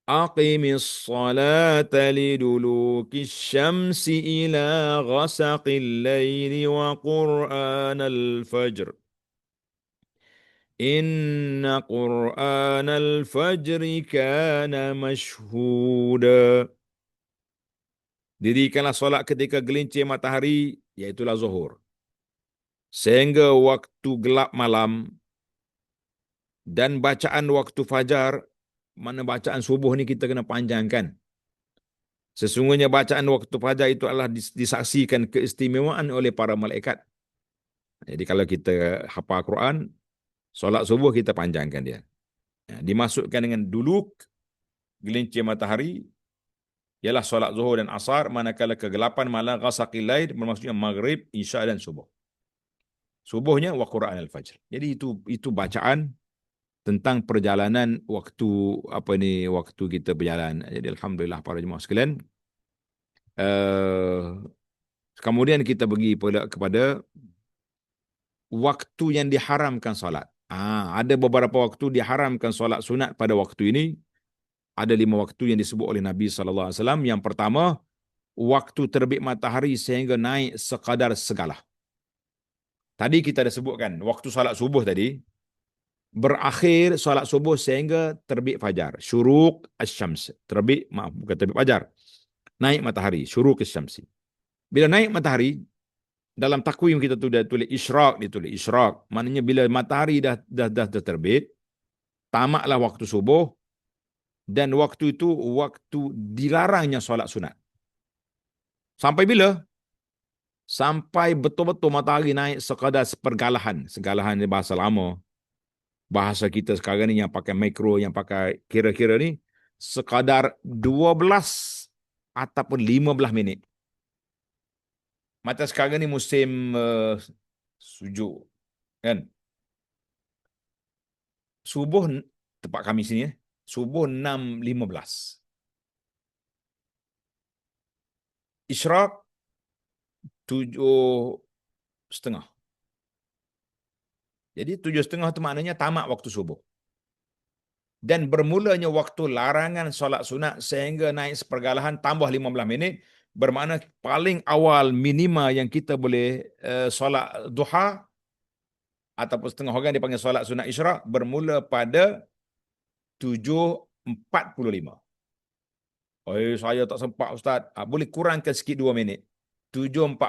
Aqimis salata liduluki syamsi ila ghasaqil layli wa qur'anal fajr. Inna qur'anal fajri kana mashhuda. Dirikanlah solat ketika gelincir matahari, iaitulah zuhur, sehingga waktu gelap malam, dan bacaan waktu fajar. Mana bacaan subuh ni kita kena panjangkan. Sesungguhnya bacaan waktu fajar itu adalah disaksikan keistimewaan oleh para malaikat. Jadi kalau kita hafal Quran, solat subuh kita panjangkan dia. Dimasukkan dengan duluk, gelincir matahari, ialah solat zuhur dan asar, manakala kegelapan malam, ghasaqil lail, bermaksudnya maghrib, isya dan subuh. Subuhnya wa Quran al-fajr. Jadi itu bacaan tentang perjalanan waktu kita berjalan. Jadi alhamdulillah para jemaah sekalian. Kemudian kita pergi kepada waktu yang diharamkan solat. Ada beberapa waktu diharamkan solat sunat pada waktu ini. Ada 5 waktu yang disebut oleh Nabi SAW. Yang pertama, waktu terbit matahari sehingga naik sekadar segalah. Tadi kita dah sebutkan, waktu salat subuh tadi, berakhir salat subuh sehingga terbit fajar. Syuruk asy-syams. Terbit, maaf, bukan terbit fajar. Naik matahari, syuruk asy-syamsi. Bila naik matahari, dalam takwim kita tu dah tulis isyraq, ditulis isyraq. Maknanya bila matahari dah terbit, tamatlah waktu subuh, dan waktu itu waktu dilarangnya solat sunat. Sampai bila? Sampai betul-betul matahari naik sekadar sepergalahan. Segalahan ni bahasa lama. Bahasa kita sekarang ni yang pakai mikro, yang pakai kira-kira ni, sekadar 12 ataupun 15 minit. Macam sekarang ni musim sejuk, kan? Subuh, tempat kami sini, subuh 6.15. Isyraq 7.30. Jadi 7.30 itu maknanya tamat waktu subuh. Dan bermulanya waktu larangan solat sunat sehingga naik sepergalahan tambah 15 minit, bermakna paling awal minima yang kita boleh solat duha ataupun setengah orang dipanggil solat sunat isyraq bermula pada 7.45. Saya tak sempat Ustaz. Boleh kurangkan sikit 2 minit. 7.42.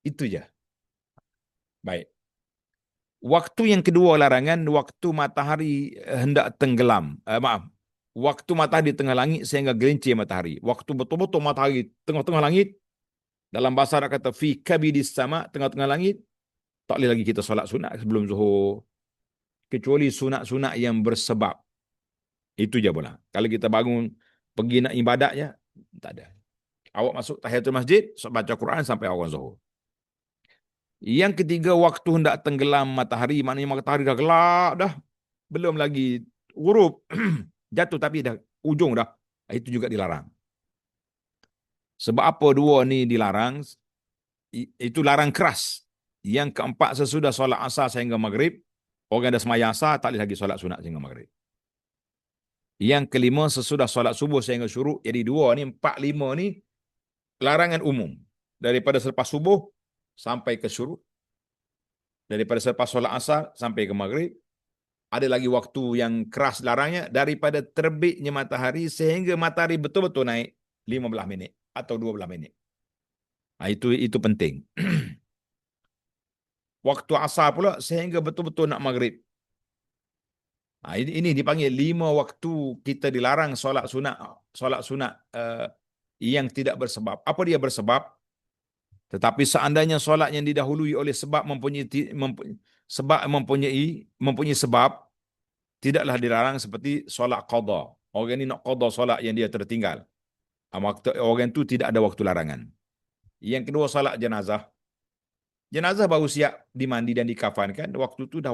Itu je. Baik. Waktu yang kedua larangan, waktu matahari hendak tenggelam. Maaf. Waktu matahari di tengah langit sehingga gelincir matahari. Waktu betul-betul matahari tengah-tengah langit, dalam bahasa Arab kata fi kabidis sama, tengah-tengah langit, tak boleh lagi kita solat sunat sebelum zuhur. Kecuali sunat-sunat yang bersebab. Itu je pula. Kalau kita bangun pergi nak ibadat je, tak ada. Awak masuk tahiyatul masjid, baca Quran sampai awal zuhur. Yang ketiga, waktu hendak tenggelam matahari, maknanya matahari dah gelap dah. Belum lagi ghurub, jatuh tapi dah ujung dah. Itu juga dilarang. Sebab apa dua ni dilarang? Itu larang keras. Yang keempat, sesudah solat asar sehingga maghrib, orang dah semaya asar, tak boleh lagi solat sunat sehingga maghrib. Yang kelima, sesudah solat subuh sehingga syuruk. Jadi dua ni, 4, 5 ni larangan umum. Daripada selepas subuh sampai ke syuruk. Daripada selepas solat asar sampai ke maghrib. Ada lagi waktu yang keras larangnya, daripada terbitnya matahari sehingga matahari betul-betul naik 15 minit atau 12 minit. Itu penting. Waktu asar pula sehingga betul-betul nak maghrib. Ini dipanggil 5 waktu kita dilarang solat sunat yang tidak bersebab. Apa dia bersebab? Tetapi seandainya solat yang didahului oleh sebab mempunyai sebab, tidaklah dilarang seperti solat qada. Orang ni nak qada solat yang dia tertinggal. Orang itu tidak ada waktu larangan. Yang kedua, solat jenazah. Jenazah baru siap dimandi dan dikafankan. Waktu tu dah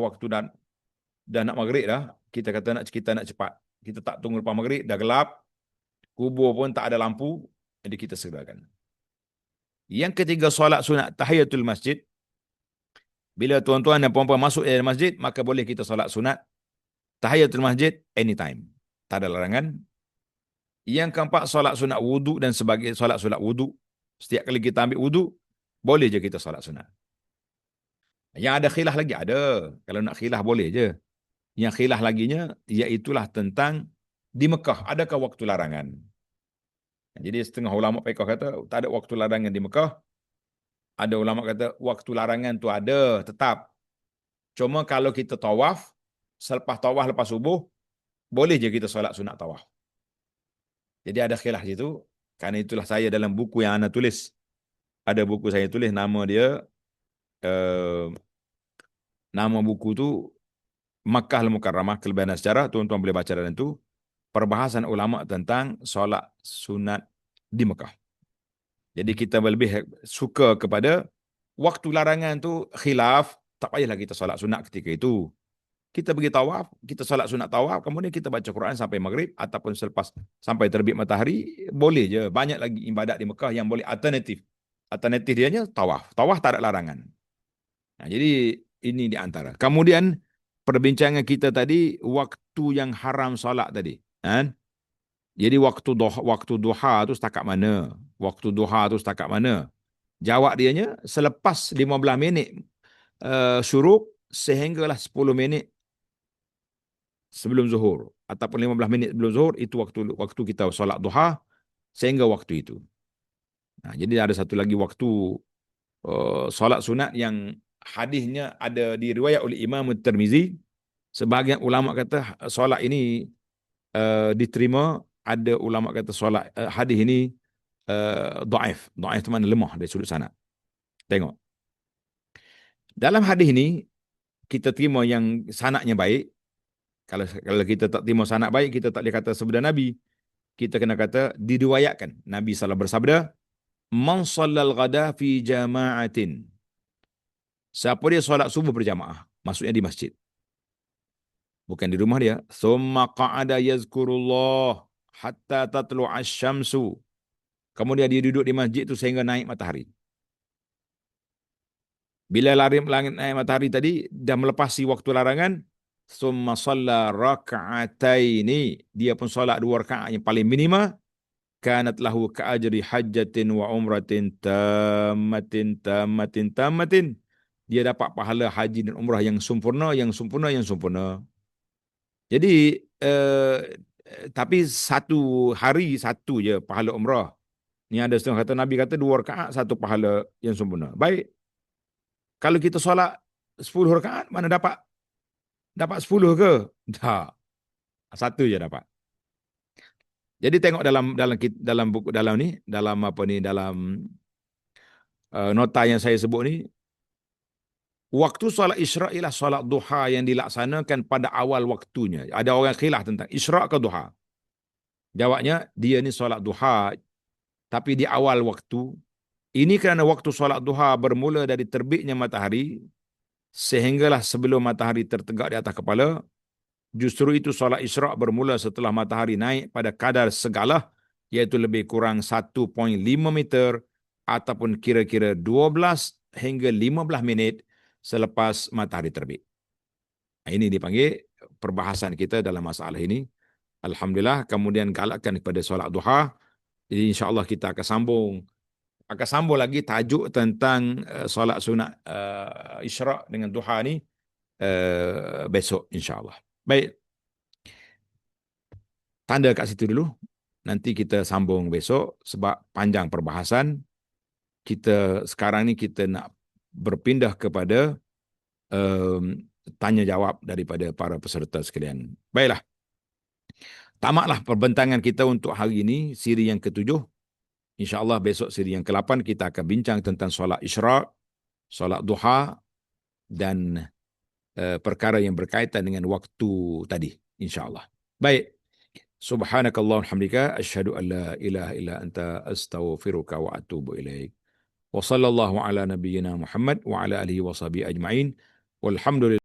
nak maghrib dah. Kita kata kita nak cepat. Kita tak tunggu lepas maghrib, dah gelap. Kubur pun tak ada lampu. Jadi kita segerakan. Yang ketiga, solat sunat tahiyatul masjid. Bila tuan-tuan dan puan-puan masuk dalam masjid, maka boleh kita solat sunat tahiyatul masjid anytime. Tak ada larangan. Yang keempat, solat sunat wudu dan sebagai solat wudu. Setiap kali kita ambil wudu, boleh je kita solat sunat. Yang ada khilaf lagi? Ada. Kalau nak khilaf boleh je. Yang khilaf laginya, iaitulah tentang di Mekah, adakah waktu larangan? Jadi setengah ulama fiqh kata, tak ada waktu larangan di Mekah. Ada ulama kata, waktu larangan tu ada, tetap. Cuma kalau kita tawaf, selepas tawaf lepas subuh, boleh je kita solat sunat tawaf. Jadi ada khilaf situ. Kerana itulah saya dalam buku yang anda tulis. Ada buku saya tulis, nama dia, nama buku tu, Makkah Al-Mukarramah, kelebihan sejarah. Tuan-tuan boleh baca dalam itu. Perbahasan ulama tentang solat sunat di Mekah. Jadi kita lebih suka kepada waktu larangan tu khilaf, tak payahlah kita solat sunat ketika itu. Kita pergi tawaf, kita solat sunat tawaf, kemudian kita baca Quran sampai maghrib ataupun selepas sampai terbit matahari, boleh je. Banyak lagi ibadat di Mekah yang boleh alternatif. Alternatif dianya tawaf. Tawaf tak ada larangan. Jadi ini di antara. Kemudian perbincangan kita tadi, waktu yang haram solat tadi. Kan? Jadi waktu duha tu setakat mana? Waktu duha tu setakat mana? Jawab dianya selepas 15 minit syuruk sehinggalah 10 minit sebelum zuhur ataupun 15 minit sebelum zuhur, itu waktu kita solat duha sehingga waktu itu. Nah, jadi ada satu lagi waktu solat sunat yang hadisnya ada diriwayat oleh Imam Tirmizi. Sebahagian ulama kata solat ini diterima, ada ulama kata solat hadis ini dhaif. Dhaif itu mana lemah dari sudut sanad. Tengok. Dalam hadis ini kita terima yang sanadnya baik. Kalau kita tak terima sanad baik, kita tak boleh kata sabda Nabi. Kita kena kata diriwayatkan. Nabi SAW bersabda, "Man shallal ghada fi jama'atin." Siapa dia solat subuh berjamaah, maksudnya di masjid, bukan di rumah dia. "Tsumma qa'ada yazkurullah hatta tatlu'asy syamsu." Kemudian dia duduk di masjid itu sehingga naik matahari. Bila lari langit naik matahari tadi, dah melepasi waktu larangan, "Tsumma shalla raka'ataini." Dia pun solat 2 rakaat yang paling minima. "Kanat lahu ka'ajri hajjatin wa umratin tammatin tammatin tammatin." Dia dapat pahala haji dan umrah yang sempurna, yang sempurna, yang sempurna. Jadi tapi satu hari satu je pahala umrah. Ni ada setengah kata Nabi kata 2 rakaat satu pahala yang sempurna. Baik. Kalau kita solat 10 rakaat, mana dapat 10 ke? Tak. Satu je dapat. Jadi tengok dalam buku dalam ni, dalam apa ni, dalam nota yang saya sebut ni, waktu solat Isra' ialah solat duha yang dilaksanakan pada awal waktunya. Ada orang khilaf tentang Isra' ke duha. Jawabnya, dia ni solat duha tapi di awal waktu. Ini kerana waktu solat duha bermula dari terbitnya matahari sehinggalah sebelum matahari tertegak di atas kepala. Justru itu solat Isra' bermula setelah matahari naik pada kadar segalah, iaitu lebih kurang 1.5 meter ataupun kira-kira 12 hingga 15 minit selepas matahari terbit. Ini dipanggil perbahasan kita dalam masalah ini. Alhamdulillah, kemudian galakkan kepada solat duha. Jadi insya-Allah kita akan sambung lagi tajuk tentang solat sunat Isra' dengan duha ni besok insya-Allah. Baik. Tanda kat situ dulu. Nanti kita sambung besok sebab panjang perbahasan. Sekarang ni kita nak berpindah kepada tanya jawab daripada para peserta sekalian. Baiklah. Tamatlah perbincangan kita untuk hari ini, siri yang ke-7. InsyaAllah besok siri yang ke-8 kita akan bincang tentang solat Isra', solat duha dan perkara yang berkaitan dengan waktu tadi. InsyaAllah. Baik. Subhanakallah alhamdulillah. Asyhadu an la ilaha illa anta astaghfiruka wa atubu ilaik. Wa sallallahu ala nabiyyina Muhammad wa ala alihi wa sahbihi ajma'in. Walhamdulillah.